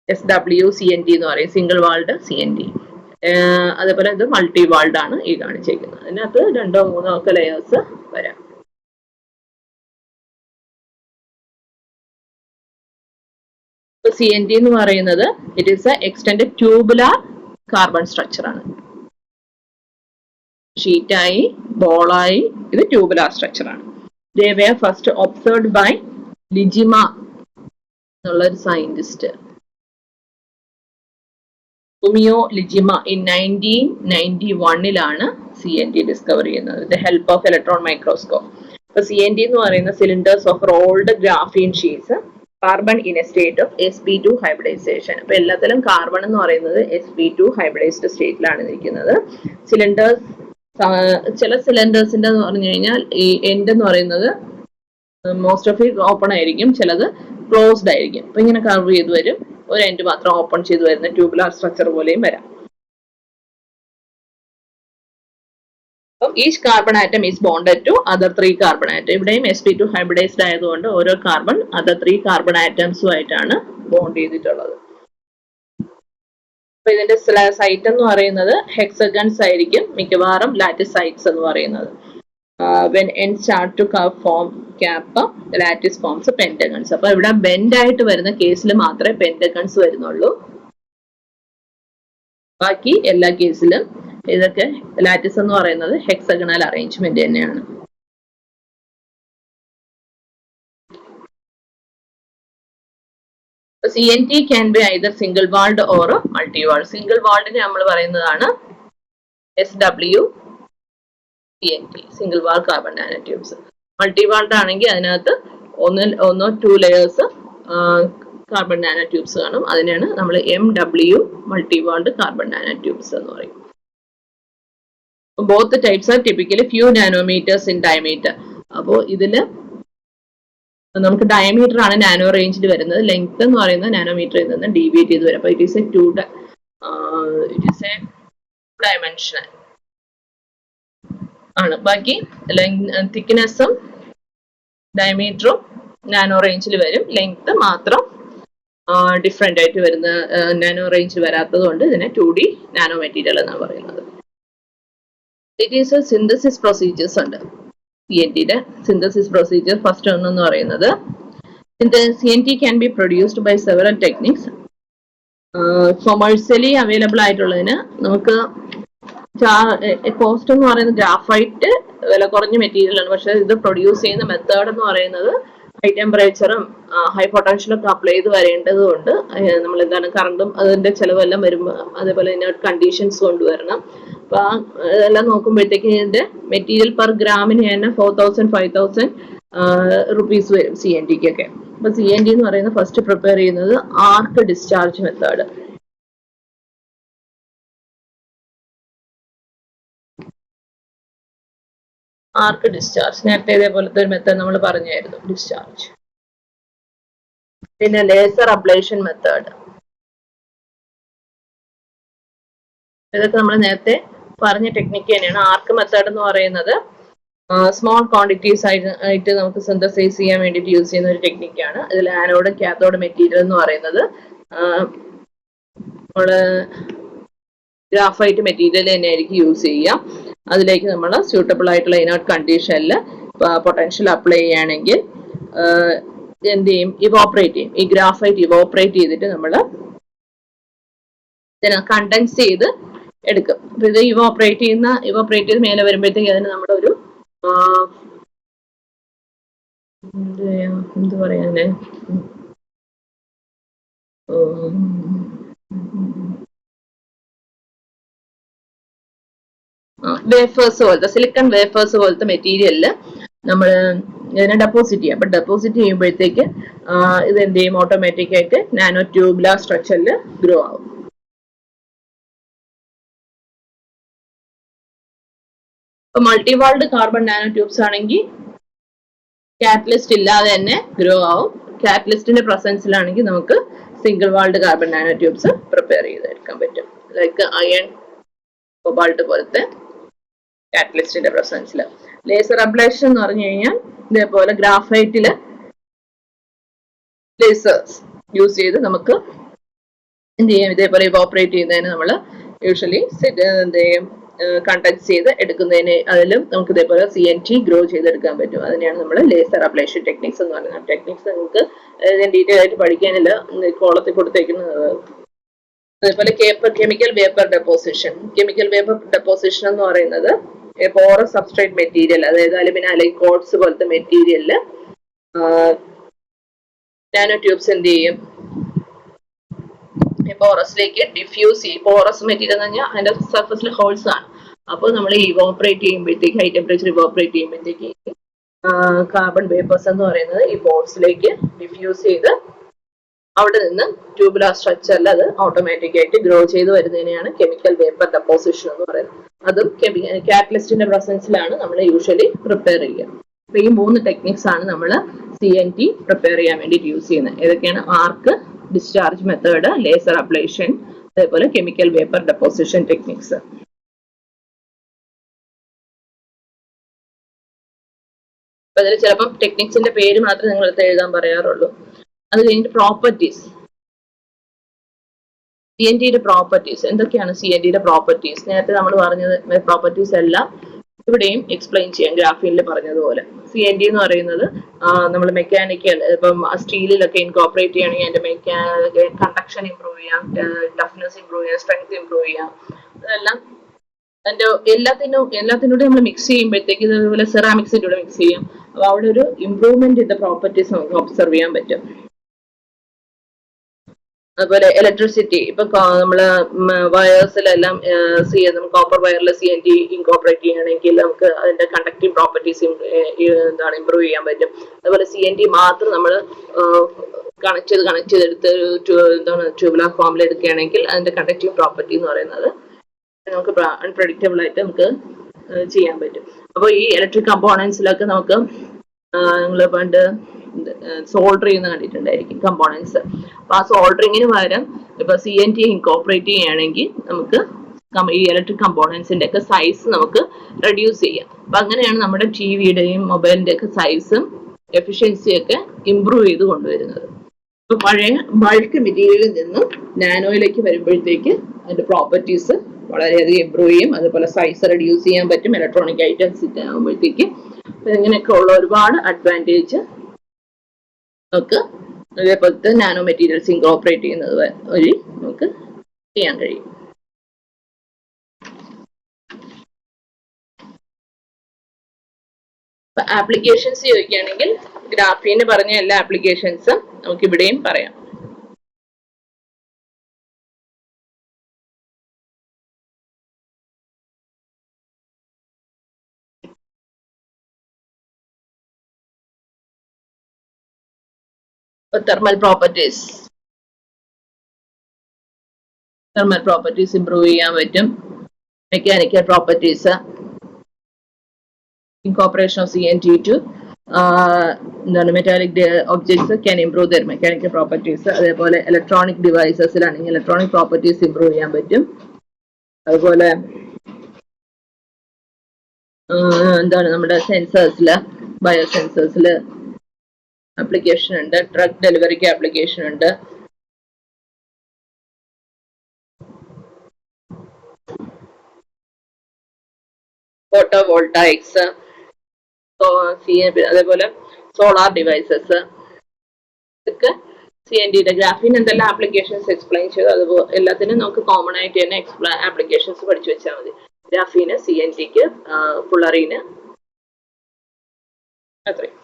SWCNT എന്ന് പറയും, സിംഗിൾ വാൾഡ് CNT. അതേപോലെ ഇത് മൾട്ടി വാൾഡ് ആണ് ഈ കാണിച്ചിരിക്കുന്നത്. അതിനകത്ത് 2 or 3 ഒക്കെ ലെയേഴ്സ് വരാം. CNT എന്ന് പറയുന്നത് it is a extended tubular carbon structure ആണ്. ഷീറ്റായി ബോളായി ഇത് ട്യൂബുലാർ സ്ട്രക്ചർ ആണ്. They were first observed by Iijima എന്നുള്ളൊരു scientist, Fumio Iijima in 1991 CNT discover ചെയ്യുന്നത് with help of electron microscope. അപ്പൊ CNT എന്ന് പറയുന്ന cylinders of rolled graphene sheets, carbon in a state of sp2 hybridisation. അപ്പൊ എല്ലാത്തിലും carbon എന്ന് പറയുന്നത് sp2 hybridised സ്റ്റേറ്റിലാണ് ഇരിക്കുന്നത്. സിലിണ്ടേഴ്സ്, ചില സിലിണ്ടേഴ്സിന്റെ എന്ന് പറഞ്ഞു കഴിഞ്ഞാൽ ഈ എൻഡ് എന്ന് പറയുന്നത് മോസ്റ്റ് ഓഫ് ഇറ്റ് ഓപ്പൺ ആയിരിക്കും, ചിലത് ക്ലോസ്ഡ് ആയിരിക്കും. അപ്പൊ ഇങ്ങനെ കർവ് ചെയ്ത് വരും. ഒരു എൻഡ് മാത്രം ഓപ്പൺ ചെയ്ത് വരുന്ന ട്യൂബുലാർ സ്ട്രക്ചർ പോലെയും വരാം. അപ്പം each carbon atom is bonded to other 3 carbon atom. ഇവിടെയും sp2 ഹൈബ്രിഡൈസ്ഡ് ആയതുകൊണ്ട് ഓരോ കാർബൺ അതർ 3 കാർബൺ ആറ്റംസുമായിട്ടാണ് ബോണ്ട് ചെയ്തിട്ടുള്ളത്. അപ്പൊ ഇതിന്റെ സൈറ്റ് എന്ന് പറയുന്നത് ഹെക്സഗൺസ് ആയിരിക്കും, മിക്കവാറും ലാറ്റിസ് സൈറ്റ്സ് എന്ന് പറയുന്നത്. When ends start to form cap, lattice forms pentagons. അപ്പൊ ഇവിടെ ബെൻഡ് ആയിട്ട് വരുന്ന കേസിൽ മാത്രമേ പെന്റഗൺസ് വരുന്നുള്ളൂ. ബാക്കി എല്ലാ കേസിലും ഇതൊക്കെ ലാറ്റിസ് എന്ന് പറയുന്നത് ഹെക്സഗണൽ അറേഞ്ച്മെന്റ് തന്നെയാണ്. CNT can be either single walled or multi walled. Single walled നമ്മൾ പറയുന്നതാണ് SWCNT, single wall carbon nanotubes. Multi walled ആണെങ്കിൽ അതിനകത്ത് ഒന്നോ 2 ലെയേഴ്സ് കാർബൺ നാനോ ട്യൂബ്സ് കാണും. അതിനാണ് നമ്മൾ MW multi walled carbon nano tubes എന്ന് പറയും. Both types R typically few nanometres in diameter. അപ്പോൾ ഇതില് നമുക്ക് ഡയമീറ്റർ ആണ് നാനോ റേഞ്ചിൽ വരുന്നത്. ലെങ്ത് എന്ന് പറയുന്നത് നാനോമീറ്ററിൽ നിന്ന് ഡീവിയേറ്റ് ചെയ്ത് വരും. അപ്പൊ ഇറ്റ് ഈസ് എ 2 ഡയമെൻഷണൽ ആണ്. ബാക്കി തിക്നെസ്സും ഡയമീറ്ററും നാനോ റേഞ്ചിൽ വരും. ലെങ്ത് മാത്രം ഡിഫറെന്റ് ആയിട്ട് വരുന്ന നാനോ റേഞ്ചിൽ വരാത്തത് കൊണ്ട് ഇതിനെ 2D നാനോ മെറ്റീരിയൽ എന്നാണ് പറയുന്നത്. ഇറ്റ് ഈസ് സിന്തസിസ് പ്രൊസീജിയേഴ്സ് ഉണ്ട്. CNTയുടെ സിന്തസിസ് പ്രൊസീജിയർ ഫസ്റ്റ് ഒന്നെന്ന് പറയുന്നത് CNT can be produced by several techniques. Commercially available ആയിട്ടുള്ളതിന് നമുക്ക് കോസ്റ്റ് എന്ന് പറയുന്നത് ഗ്രാഫൈറ്റ് വില കുറഞ്ഞ മെറ്റീരിയൽ ആണ്. പക്ഷെ ഇത് പ്രൊഡ്യൂസ് ചെയ്യുന്ന മെത്തേഡ് എന്ന് പറയുന്നത് ഹൈ ടെമ്പറേച്ചറും ഹൈ പൊട്ടൻഷ്യലും ഒക്കെ അപ്ലൈ ചെയ്ത് വരേണ്ടതുകൊണ്ട് നമ്മൾ എന്താണ് കറണ്ടും അതിന്റെ ചിലവെല്ലാം വരുമ്പോൾ അതേപോലെ ഇനേർട്ട് കണ്ടീഷൻസ് കൊണ്ടുവരണം. അപ്പൊ അതെല്ലാം നോക്കുമ്പോഴത്തേക്ക് ഇതിന്റെ മെറ്റീരിയൽ പെർ ഗ്രാമിന് തന്നെ 4000 5000 റുപ്പീസ് വരും CNT ക്കൊക്കെ. അപ്പൊ CNT എന്ന് പറയുന്നത് ഫസ്റ്റ് പ്രിപ്പയർ ചെയ്യുന്നത് ആർക്ക് ഡിസ്ചാർജ് മെത്തേഡ്. ആർക്ക് ഡിസ്ചാർജ് നേരത്തെ ഇതേപോലത്തെ ഒരു മെത്തേഡ് നമ്മൾ പറഞ്ഞായിരുന്നു, ഡിസ്ചാർജ്. പിന്നെ ലേസർ അബ്ലേഷൻ മെത്തേഡ്, ഇതൊക്കെ നമ്മൾ നേരത്തെ പറഞ്ഞ ടെക്നിക്ക് തന്നെയാണ്. ആർക്ക് മെത്തേഡ് എന്ന് പറയുന്നത് സ്മോൾ ക്വാണ്ടിറ്റീസ് ആയിട്ട് നമുക്ക് സിന്തസൈസ് ചെയ്യാൻ വേണ്ടിയിട്ട് യൂസ് ചെയ്യുന്ന ഒരു ടെക്നിക്കാണ്. ഇതിൽ ആനോഡ് കാത്തോഡ് മെറ്റീരിയൽ എന്ന് പറയുന്നത് നമ്മള് ഗ്രാഫൈറ്റ് മെറ്റീരിയൽ തന്നെയായിരിക്കും യൂസ് ചെയ്യുക. അതിലേക്ക് നമ്മൾ സ്യൂട്ടബിൾ ആയിട്ടുള്ള ഇനേർട്ട് കണ്ടീഷനിൽ പൊട്ടൻഷ്യൽ അപ്ലൈ ചെയ്യുകയാണെങ്കിൽ എന്ത് ചെയ്യും, ഇവോപ്പറേറ്റ് ചെയ്യും. ഈ ഗ്രാഫൈറ്റ് ഇവോപ്പറേറ്റ് ചെയ്തിട്ട് നമ്മൾ കണ്ടൻസ് ചെയ്ത് എടുക്കും. അപ്പൊ ഇത് ഇവോപ്പറേറ്റ് ചെയ്ത് മേലെ വരുമ്പോഴത്തേക്ക് അതിന് നമ്മുടെ ഒരു എന്ത് പറയാന് വേഫേഴ്സ് പോലത്തെ സിലിക്കൺ വേഫേഴ്സ് പോലത്തെ മെറ്റീരിയലില് നമ്മൾ ഇതിനെ ഡെപ്പോസിറ്റ് ചെയ്യാം. അപ്പൊ ഡെപ്പോസിറ്റ് ചെയ്യുമ്പോഴത്തേക്ക് ഇത് എന്ത് ചെയ്യും, ഓട്ടോമാറ്റിക് ആയിട്ട് നാനോ ട്യൂബുലാർ സ്ട്രക്ചറിൽ ഗ്രോ ആവും. ഇപ്പൊ മൾട്ടിവാൾഡ് കാർബൺ നാനോ ട്യൂബ്സ് ആണെങ്കിൽ കാറ്റലിസ്റ്റ് ഇല്ലാതെ തന്നെ ഗ്രോ ആവും. കാറ്റലിസ്റ്റിന്റെ പ്രസൻസിലാണെങ്കിൽ നമുക്ക് single walled carbon nano tubes prepare ചെയ്തെടുക്കാൻ പറ്റും. ലൈക്ക് അയൺ കൊബാൾട്ട് പോലത്തെ കാറ്റലിസ്റ്റിന്റെ പ്രസൻസിൽ. ലേസർ അബ്ലേഷൻ എന്ന് പറഞ്ഞു കഴിഞ്ഞാൽ ഇതേപോലെ ഗ്രാഫൈറ്റില് ലേസേഴ്സ് യൂസ് ചെയ്ത് നമുക്ക് എന്ത് ചെയ്യും, ഇതേപോലെ ഇവോപ്പറേറ്റ് ചെയ്യുന്നതിന് നമ്മൾ യൂഷ്വലി എന്ത് ചെയ്യും, കണ്ടൻസ് ചെയ്ത് എടുക്കുന്നതിന് അതിലും നമുക്ക് ഇതേപോലെ CNT ഗ്രോ ചെയ്തെടുക്കാൻ പറ്റും. അതിനെയാണ് നമ്മൾ ലേസർ അബ്ലേഷൻ ടെക്നിക്സ് എന്ന് പറയുന്നത്. ടെക്നിക്സ് നിങ്ങൾക്ക് ഡീറ്റെയിൽ ആയിട്ട് പഠിക്കാനില്ല, കോളത്തിൽ കൊടുത്തേക്കുന്നത്. അതേപോലെ chemical vapour deposition. Chemical vapour deposition എന്ന് പറയുന്നത് പോറസ് സബ്സ്ട്രേറ്റ് മെറ്റീരിയൽ, അതായത് അലുമിന അല്ലെങ്കിൽ കോട്സ് പോലത്തെ മെറ്റീരിയലില് നാനോ ട്യൂബ്സ് എന്ത് ചെയ്യും, പോറസിലേക്ക് ഡിഫ്യൂസ് ചെയ്യും. പോറസ് മെറ്റീരിയൽ എന്ന് പറഞ്ഞാൽ അതിന്റെ സർഫസിൽ ഹോൾസ് ആണ്. അപ്പോൾ നമ്മൾ ഇവോപ്പറേറ്റ് ചെയ്യുമ്പോഴത്തേക്ക്, ഹൈ ടെമ്പറേച്ചർ ഇവോപ്പറേറ്റ് ചെയ്യുമ്പോഴത്തേക്ക് കാർബൺ വേപ്പേഴ്സ് എന്ന് പറയുന്നത് ഈ പോർസിലേക്ക് ഡിഫ്യൂസ് ചെയ്ത് അവിടെ നിന്ന് ട്യൂബുലാർ സ്ട്രക്ചറിൽ അത് ഓട്ടോമാറ്റിക് ആയിട്ട് ഗ്രോ ചെയ്ത് വരുന്നതിനെയാണ് കെമിക്കൽ വേപ്പർ ഡെപ്പോസിഷൻ എന്ന് പറയുന്നത്. അതും കാറ്റലിസ്റ്റിന്റെ പ്രസൻസിലാണ് നമ്മൾ യൂഷ്വലി പ്രിപ്പയർ ചെയ്യുക. അപ്പൊ ഈ 3 ടെക്നിക്സ് ആണ് നമ്മൾ CNT പ്രിപ്പയർ ചെയ്യാൻ വേണ്ടിയിട്ട് യൂസ് ചെയ്യുന്നത്. ഏതൊക്കെയാണ്? ആർക്ക് ഡിസ്ചാർജ് മെത്തേഡ്, ലേസർ അബ്ലേഷൻ, അതേപോലെ കെമിക്കൽ വേപ്പർ ഡെപ്പോസിഷൻ ടെക്നിക്സ്. അപ്പൊ അതിൽ ചിലപ്പോൾ ടെക്നിക്സിന്റെ പേര് മാത്രമേ നിങ്ങൾ എടുത്ത് എഴുതാൻ പറയാറുള്ളൂ. അത് കഴിഞ്ഞിട്ട് പ്രോപ്പർട്ടീസ്, CNTയുടെ പ്രോപ്പർട്ടീസ് എന്തൊക്കെയാണ്? CNTയുടെ പ്രോപ്പർട്ടീസ് നേരത്തെ നമ്മൾ പറഞ്ഞത് പ്രോപ്പർട്ടീസ് എല്ലാം ഇവിടെയും എക്സ്പ്ലെയിൻ ചെയ്യാം, ഗ്രാഫിനിൽ പറഞ്ഞതുപോലെ. CNT എന്ന് പറയുന്നത് നമ്മൾ മെക്കാനിക്കൽ, ഇപ്പം സ്റ്റീലിലൊക്കെ ഇൻകോപ്പറേറ്റ് ചെയ്യണമെങ്കിൽ അതിന്റെ കണ്ടക്ഷൻ ഇംപ്രൂവ് ചെയ്യാം, ടഫ്നെസ് ഇംപ്രൂവ് ചെയ്യാം, സ്ട്രെങ്ത് ഇംപ്രൂവ് ചെയ്യാം. അതെല്ലാം അതിന്റെ എല്ലാത്തിനൂടെ നമ്മൾ മിക്സ് ചെയ്യുമ്പോഴത്തേക്ക് ഇതുപോലെ സെറാമിക്സിന്റെ കൂടെ മിക്സ് ചെയ്യാം. അപ്പൊ അവിടെ ഒരു ഇംപ്രൂവ്മെന്റ് ഇൻ ദ പ്രോപ്പർട്ടീസ് നമുക്ക് ഒബ്സർവ് ചെയ്യാൻ പറ്റും. അതുപോലെ ഇലക്ട്രിസിറ്റി, ഇപ്പൊ നമ്മള് വയേഴ്സിലെല്ലാം കോപ്പർ വയറിൽ CNT ഇൻകോപ്പറേറ്റ് ചെയ്യുകയാണെങ്കിൽ നമുക്ക് അതിന്റെ കണ്ടക്റ്റീവ് പ്രോപ്പർട്ടീസ് എന്താണ് ഇംപ്രൂവ് ചെയ്യാൻ പറ്റും. അതുപോലെ CNT മാത്രം നമ്മൾ കണക്ട് ചെയ്തെടുത്ത് എന്താണ് ട്യൂബുലാർ ഫോമിൽ എടുക്കുകയാണെങ്കിൽ അതിന്റെ കണ്ടക്റ്റീവ് പ്രോപ്പർട്ടി എന്ന് പറയുന്നത് നമുക്ക് അൺപ്രഡിക്റ്റബിൾ ആയിട്ട് നമുക്ക് ചെയ്യാൻ പറ്റും. അപ്പോൾ ഈ ഇലക്ട്രിക് കമ്പോണൻസിലൊക്കെ നമുക്ക് നിങ്ങൾ പണ്ട് സോൾഡർ ചെയ്യുന്ന കണ്ടിട്ടുണ്ടായിരിക്കും കമ്പോണൻസ്. അപ്പൊ ആ സോൾഡറിങ്ങിന് പകരം ഇപ്പൊ CNT ഇൻകോപ്പറേറ്റ് ചെയ്യുകയാണെങ്കിൽ നമുക്ക് ഈ ഇലക്ട്രിക് കമ്പോണൻസിന്റെ ഒക്കെ സൈസ് നമുക്ക് റെഡ്യൂസ് ചെയ്യാം. അപ്പൊ അങ്ങനെയാണ് നമ്മുടെ TVയുടെയും മൊബൈലിന്റെ ഒക്കെ സൈസും എഫിഷ്യൻസിയും ഒക്കെ ഇംപ്രൂവ് ചെയ്ത് കൊണ്ടുവരുന്നത്. ഇപ്പൊ പഴയ ബൾക്ക് മെറ്റീരിയലിൽ നിന്നും നാനോയിലേക്ക് വരുമ്പോഴത്തേക്ക് അതിന്റെ പ്രോപ്പർട്ടീസ് വളരെയധികം ഇംപ്രൂവ് ചെയ്യും. അതുപോലെ സൈസ് റെഡ്യൂസ് ചെയ്യാൻ പറ്റും ഇലക്ട്രോണിക് ഐറ്റംസ് ആകുമ്പോഴത്തേക്ക്. ഇങ്ങനെയൊക്കെ ഉള്ള ഒരുപാട് അഡ്വാൻറ്റേജ് നമുക്ക് അതേപോലത്തെ നാനോ മെറ്റീരിയൽസ് ഇൻകോപ്പറേറ്റ് ചെയ്യുന്നത് വഴി നമുക്ക് ചെയ്യാൻ കഴിയും. ആപ്ലിക്കേഷൻസ് ചോദിക്കുകയാണെങ്കിൽ ഗ്രാഫീന് പറഞ്ഞ എല്ലാ ആപ്ലിക്കേഷൻസും നമുക്ക് ഇവിടെയും പറയാം. തെർമൽ പ്രോപ്പർട്ടീസ് ഇംപ്രൂവ് ചെയ്യാൻ പറ്റും. Mechanical properties, incorporation of CNT to metallic objects can improve their mechanical properties. അതേപോലെ ഇലക്ട്രോണിക് ഡിവൈസസിലാണെങ്കിൽ ഇലക്ട്രോണിക് പ്രോപ്പർട്ടീസ് ഇംപ്രൂവ് ചെയ്യാൻ പറ്റും. അതുപോലെ എന്താണ് നമ്മുടെ സെൻസേഴ്സില്, ബയോ സെൻസേഴ്സില് ആപ്ലിക്കേഷൻ ഉണ്ട്. ഡ്രഗ് ഡെലിവറിക്ക് ആപ്ലിക്കേഷൻ ഉണ്ട്. ഫോട്ടോവോൾട്ടായിക്സ്, അതേപോലെ സോളാർ ഡിവൈസസ് ഒക്കെ CNT ഗ്രാഫീൻ എന്തെല്ലാം ആപ്ലിക്കേഷൻസ് എക്സ്പ്ലെയിൻ ചെയ്തു. അതുപോലെ എല്ലാത്തിനും നമുക്ക് കോമൺ ആയിട്ട് തന്നെ ആപ്ലിക്കേഷൻസ് പഠിച്ചു വെച്ചാൽ മതി. ഗ്രാഫീന്, CNTക്ക്, ഫുള്ളറീന്, അത്രയും.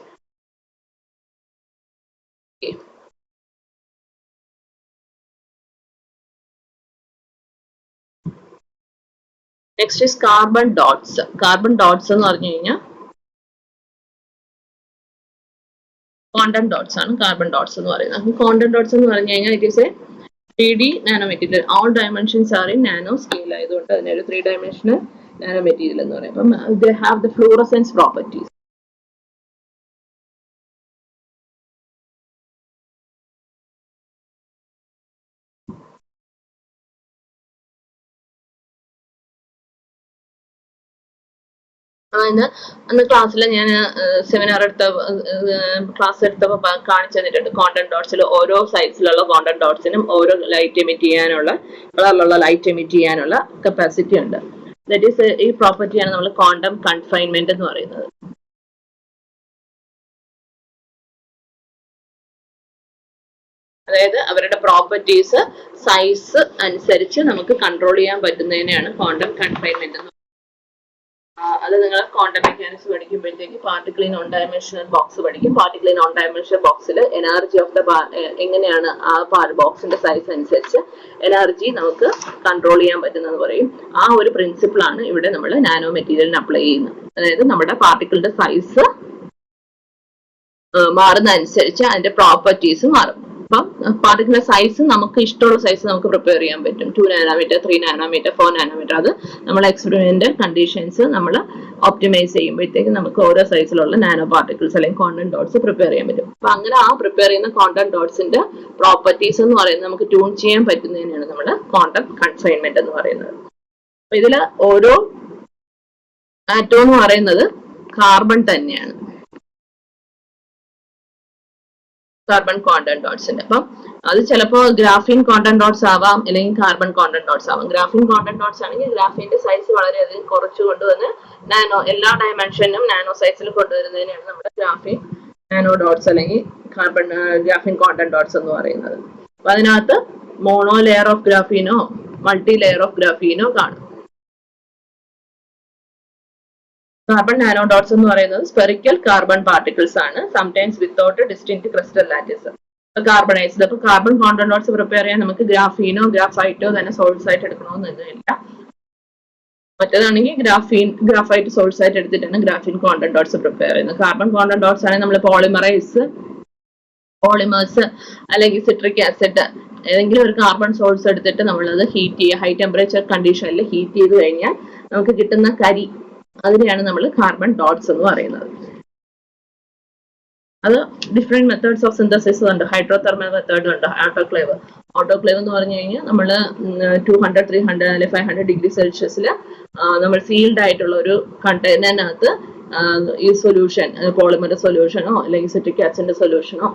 Next is carbon dots. Carbon dots എന്ന് പറഞ്ഞു കഴിഞ്ഞാൽ ക്വാണ്ടം ഡോട്ട്സ് ആണ് കാർബൺ ഡോട്ട്സ് എന്ന് പറയുന്നത്. ക്വാണ്ടം ഡോട്ട്സ് എന്ന് പറഞ്ഞു കഴിഞ്ഞാൽ it is A 3D nano material. All dimensions are in nano scale ആയതുകൊണ്ട് അതിനൊരു 3 ഡയമെൻഷണൽ നാനോ മെറ്റീരിയൽ എന്ന് പറയും. അപ്പം they have the fluorescence properties. അന്ന് ക്ലാസ്സിൽ ഞാൻ സെമിനാർ ക്ലാസ് എടുത്തപ്പോൾ കാണിച്ചു തന്നിട്ടുണ്ട്. ക്വാണ്ടം ഡോട്ട്സിൽ ഓരോ സൈസിലുള്ള ക്വാണ്ടം ഡോട്ട്സിനും ഓരോ ലൈറ്റ് എമിറ്റ് ചെയ്യാനുള്ള, കളറിലുള്ള ലൈറ്റ് എമിറ്റ് ചെയ്യാനുള്ള കപ്പാസിറ്റി ഉണ്ട്. ദാറ്റ് ഈസ് ഈ പ്രോപ്പർട്ടിയാണ് നമ്മൾ ക്വാണ്ടം കൺഫൈൻമെന്റ് എന്ന് പറയുന്നത്. അതായത് അവരുടെ പ്രോപ്പർട്ടീസ് സൈസ് അനുസരിച്ച് നമുക്ക് കൺട്രോൾ ചെയ്യാൻ പറ്റുന്നതിനെയാണ് ക്വാണ്ടം കൺഫൈൻമെന്റ് എന്ന്. അത് നിങ്ങൾ ക്വാണ്ടം മെക്കാനിക്സ് പഠിക്കുമ്പോഴത്തേക്ക് particle in one dimensional box പഠിക്കും. പാർട്ടിക്കിൾ ഇൻ നോൺ ഡയമെൻഷണൽ ബോക്സിൽ എനർജി ഓഫ് ദ എങ്ങനെയാണ് ആ ബോക്സിന്റെ സൈസ് അനുസരിച്ച് എനർജി നമുക്ക് കൺട്രോൾ ചെയ്യാൻ പറ്റുന്നത് പറയും. ആ ഒരു പ്രിൻസിപ്പിൾ ആണ് ഇവിടെ നമ്മൾ നാനോ മെറ്റീരിയലിന് അപ്ലൈ ചെയ്യുന്നത്. അതായത് നമ്മുടെ പാർട്ടിക്കിളിന്റെ സൈസ് മാറുന്ന അനുസരിച്ച് അതിന്റെ പ്രോപ്പർട്ടീസ് മാറും. അപ്പം പാർട്ടിക്കിളിന്റെ സൈസ് നമുക്ക് ഇഷ്ടമുള്ള സൈസ് നമുക്ക് പ്രിപ്പയർ ചെയ്യാൻ പറ്റും. 2 നാനോമീറ്റർ, 3 നാനോമീറ്റർ, 4 നാനോമീറ്റർ. അത് നമ്മൾ എക്സ്പെരിമെന്റൽ കണ്ടീഷൻസ് നമ്മൾ ഒപ്റ്റിമൈസ് ചെയ്യുമ്പോഴത്തേക്ക് നമുക്ക് ഓരോ സൈസിലുള്ള നാനോ പാർട്ടിക്കിൾസ് അല്ലെങ്കിൽ ക്വാണ്ടം ഡോട്ട്സ് പ്രിപ്പയർ ചെയ്യാൻ പറ്റും. അപ്പൊ അങ്ങനെ ആ പ്രിപ്പയർ ചെയ്യുന്ന ക്വാണ്ടം ഡോട്ട്സിന്റെ പ്രോപ്പർട്ടീസ് എന്ന് പറയുന്നത് നമുക്ക് ട്യൂൺ ചെയ്യാൻ പറ്റുന്നതിനാണ് നമ്മൾ ക്വാണ്ടം കൺഫൈൻമെന്റ് എന്ന് പറയുന്നത്. അപ്പൊ ഇതില് ഓരോ ആറ്റം എന്ന് പറയുന്നത് കാർബൺ തന്നെയാണ്. കാർബൺ ക്വാണ്ടം ഡോട്ട്സിന്റെ. അപ്പം അത് ചിലപ്പോൾ ഗ്രാഫീൻ ക്വാണ്ടം ഡോട്ട്സ് ആവാം, അല്ലെങ്കിൽ കാർബൺ ക്വാണ്ടം ഡോട്ട്സ് ആവാം. ഗ്രാഫീൻ ക്വാണ്ടം ഡോട്ട്സ് ആണെങ്കിൽ ഗ്രാഫീന്റെ സൈസ് വളരെയധികം കുറച്ച് കൊണ്ടുവന്ന് നാനോ എല്ലാ ഡയമെൻഷനും നാനോ സൈസിൽ കൊണ്ടുവരുന്നതിനാണ് നമ്മുടെ ഗ്രാഫീൻ നാനോ ഡോട്ട്സ് അല്ലെങ്കിൽ ഗ്രാഫീൻ ക്വാണ്ടം ഡോട്ട്സ് എന്ന് പറയുന്നത്. അപ്പൊ അതിനകത്ത് മോണോ ലെയർ ഓഫ് ഗ്രാഫീനോ മൾട്ടി ലെയർ ഓഫ് ഗ്രാഫീനോ കാണും. കാർബൺ നാനോ ഡോട്ട്സ് എന്ന് പറയുന്നത് സ്പെറിക്കൽ കാർബൺ പാർട്ടിക്കിൾസ് ആണ്, sometimes without distinct crystal lattice. Carbonised. അപ്പൊ കാർബൺ ക്വാണ്ടം ഡോട്ട്സ് പ്രിപ്പയർ ചെയ്യാൻ നമുക്ക് ഗ്രാഫീനോ ഗ്രാഫൈറ്റോ തന്നെ സോഴ്സ് ആയിട്ട് എടുക്കണമെന്നൊന്നുമില്ല. മറ്റേതാണെങ്കിൽ ഗ്രാഫൈറ്റ് സോഴ്സ് ആയിട്ട് എടുത്തിട്ടാണ് ഗ്രാഫീൻ ക്വാണ്ടം ഡോട്ട്സ് പ്രിപ്പയർ ചെയ്യുന്നത്. കാർബൺ ക്വാണ്ടം ഡോട്ട്സ് ആണെങ്കിൽ നമ്മൾ പോളിമേഴ്സ് അല്ലെങ്കിൽ സിട്രിക് ആസിഡ് ഏതെങ്കിലും ഒരു കാർബൺ സോഴ്സ് എടുത്തിട്ട് നമ്മളത് ഹീറ്റ് ചെയ്യുക. ഹൈ ടെമ്പറേച്ചർ കണ്ടീഷനിൽ ഹീറ്റ് ചെയ്ത് കഴിഞ്ഞാൽ നമുക്ക് കിട്ടുന്ന കരി, അതിനെയാണ് നമ്മൾ കാർബൺ ഡോട്ട്സ് എന്ന് പറയുന്നത്. അത് ഡിഫറെന്റ് മെത്തേഡ്സ് ഓഫ് സിന്തസിസ് ഉണ്ട്. ഹൈഡ്രോതെർമൽ മെത്തേഡ് ഉണ്ട്, ഓട്ടോക്ലേവ്. ഓട്ടോക്ലേവ് എന്ന് പറഞ്ഞു കഴിഞ്ഞാൽ നമ്മൾ 200, 300 അല്ലെങ്കിൽ 500 ഡിഗ്രി സെൽഷ്യസിൽ നമ്മൾ സീൽഡ് ആയിട്ടുള്ള ഒരു കണ്ടെയ്നറിനകത്ത് ഈ സൊല്യൂഷൻ, പോളിമർ സൊല്യൂഷനോ അല്ലെങ്കിൽ സിട്രിക് ആസിഡിന്റെ സൊല്യൂഷനോ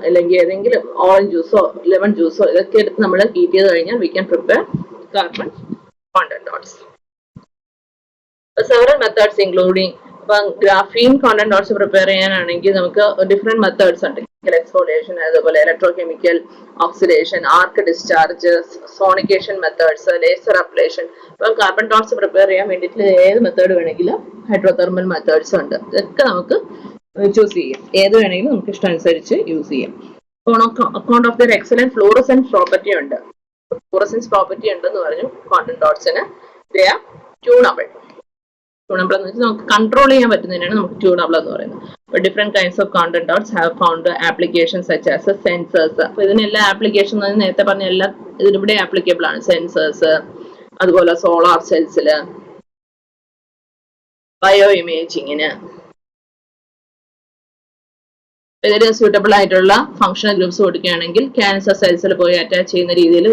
അല്ലെങ്കിൽ ഏതെങ്കിലും ഓറഞ്ച് ജ്യൂസോ ലെമൺ ജ്യൂസോ ഇതൊക്കെ എടുത്ത് നമ്മൾ ഹീറ്റ് ചെയ്ത് കഴിഞ്ഞാൽ we can prepare carbon quantum dots. Several methods including അപ്പം ഗ്രാഫീൻ കോണ്ടന്റ് ഡോട്ട്സ് പ്രിപ്പയർ ചെയ്യാനാണെങ്കിൽ നമുക്ക് ഡിഫറെന്റ് മെത്തേഡ്സ് ഉണ്ട്. എക്സ്ഫോളിയേഷൻ, അതുപോലെ ഇലക്ട്രോകെമിക്കൽ ഓക്സിഡേഷൻ, ആർക്ക് ഡിസ്ചാർജ്, സോണിക്കേഷൻ മെത്തേഡ്സ്, ലേസർ അപ്ലേഷൻ. അപ്പം കാർബൺ ഡോട്ട്സ് പ്രിപ്പയർ ചെയ്യാൻ വേണ്ടിയിട്ട് ഏത് മെത്തേഡ് വേണമെങ്കിലും ഹൈഡ്രോതെർമൽ മെത്തേഡ്സ് ഉണ്ട്. ഇതൊക്കെ നമുക്ക് ചൂസ് ചെയ്യാം. ഏത് വേണമെങ്കിലും നമുക്ക് ഇഷ്ടമനുസരിച്ച് യൂസ് ചെയ്യാം. Account of their excellent fluorescence property ഉണ്ട്. ഫ്ലൂറസെൻസ് പ്രോപ്പർട്ടി ഉണ്ടെന്ന് പറഞ്ഞു കോണ്ടന്റ് ഡോട്ട്സിന്. They are tunable. ട്യൂണബിൾ എന്ന് വെച്ചാൽ നമുക്ക് കൺട്രോൾ ചെയ്യാൻ പറ്റുന്നതിനാണ് നമുക്ക് ട്യൂണബിൾ എന്ന് പറയുന്നത്. Different kinds of content dots have found applications such as sensors. അപ്പൊ ഇതിനെല്ലാം ആപ്ലിക്കേഷൻ നേരത്തെ പറഞ്ഞ എല്ലാം ഇതിനിവിടെ ആപ്ലിക്കബിൾ ആണ്. സെൻസേഴ്സ്, അതുപോലെ സോളാർ സെൽസില്, ബയോ ഇമേജിങ്ങിന്. ഇതിൽ സ്യൂട്ടബിൾ ആയിട്ടുള്ള ഫംഗ്ഷണൽ ഗ്രൂപ്പ്സ് കൊടുക്കുകയാണെങ്കിൽ ക്യാൻസർ സെൽസിൽ പോയി അറ്റാച്ച് ചെയ്യുന്ന രീതിയിൽ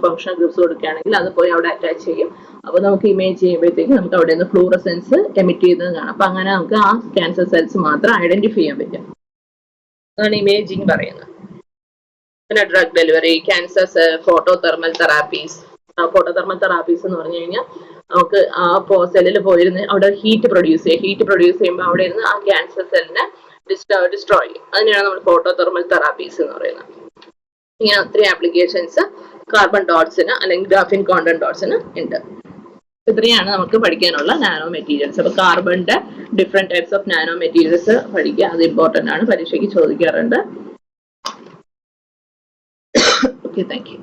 ഫംഗ്ഷണൽ ഗ്രൂപ്പ്സ് കൊടുക്കുകയാണെങ്കിൽ അത് പോയി അവിടെ അറ്റാച്ച് ചെയ്യും. അപ്പോൾ നമുക്ക് ഇമേജ് ചെയ്യുമ്പോഴത്തേക്ക് നമുക്ക് അവിടെ നിന്ന് ഫ്ലൂറസെൻസ് എമിറ്റ് ചെയ്യുന്നത് കാണാം. അപ്പൊ അങ്ങനെ നമുക്ക് ആ ക്യാൻസർ സെൽസ് മാത്രം ഐഡന്റിഫൈ ചെയ്യാൻ പറ്റും. അതാണ് ഇമേജിങ് പറയുന്നത്. പിന്നെ drug delivery, cancer photo thermal therapies. Photo thermal therapies എന്ന് പറഞ്ഞു കഴിഞ്ഞാൽ നമുക്ക് ആ സെല്ലിൽ പോയിരുന്ന് അവിടെ ഹീറ്റ് പ്രൊഡ്യൂസ് ചെയ്യുമ്പോൾ അവിടെ ഇരുന്ന് ആ ക്യാൻസർ സെല്ലിനെ ഡിസ്ട്രോയ് ചെയ്യും. അതിനെയാണ് നമ്മൾ ഫോട്ടോ തെർമൽ തെറാപ്പീസ് എന്ന് പറയുന്നത്. ഇങ്ങനെ ഒത്തിരി ആപ്ലിക്കേഷൻസ് കാർബൺ ഡോട്ട്സിന് അല്ലെങ്കിൽ ഗ്രാഫീൻ കോണ്ടന്റ് ഡോട്ട്സിന് ഉണ്ട്. ഇത്രയാണ് നമുക്ക് പഠിക്കാനുള്ള നാനോ മെറ്റീരിയൽസ്. അപ്പൊ കാർബണിന്റെ different types of nano materials പഠിക്കുക. അത് ഇമ്പോർട്ടന്റ് ആണ്, പരീക്ഷയ്ക്ക് ചോദിക്കാറുണ്ട്. Okay, thank U.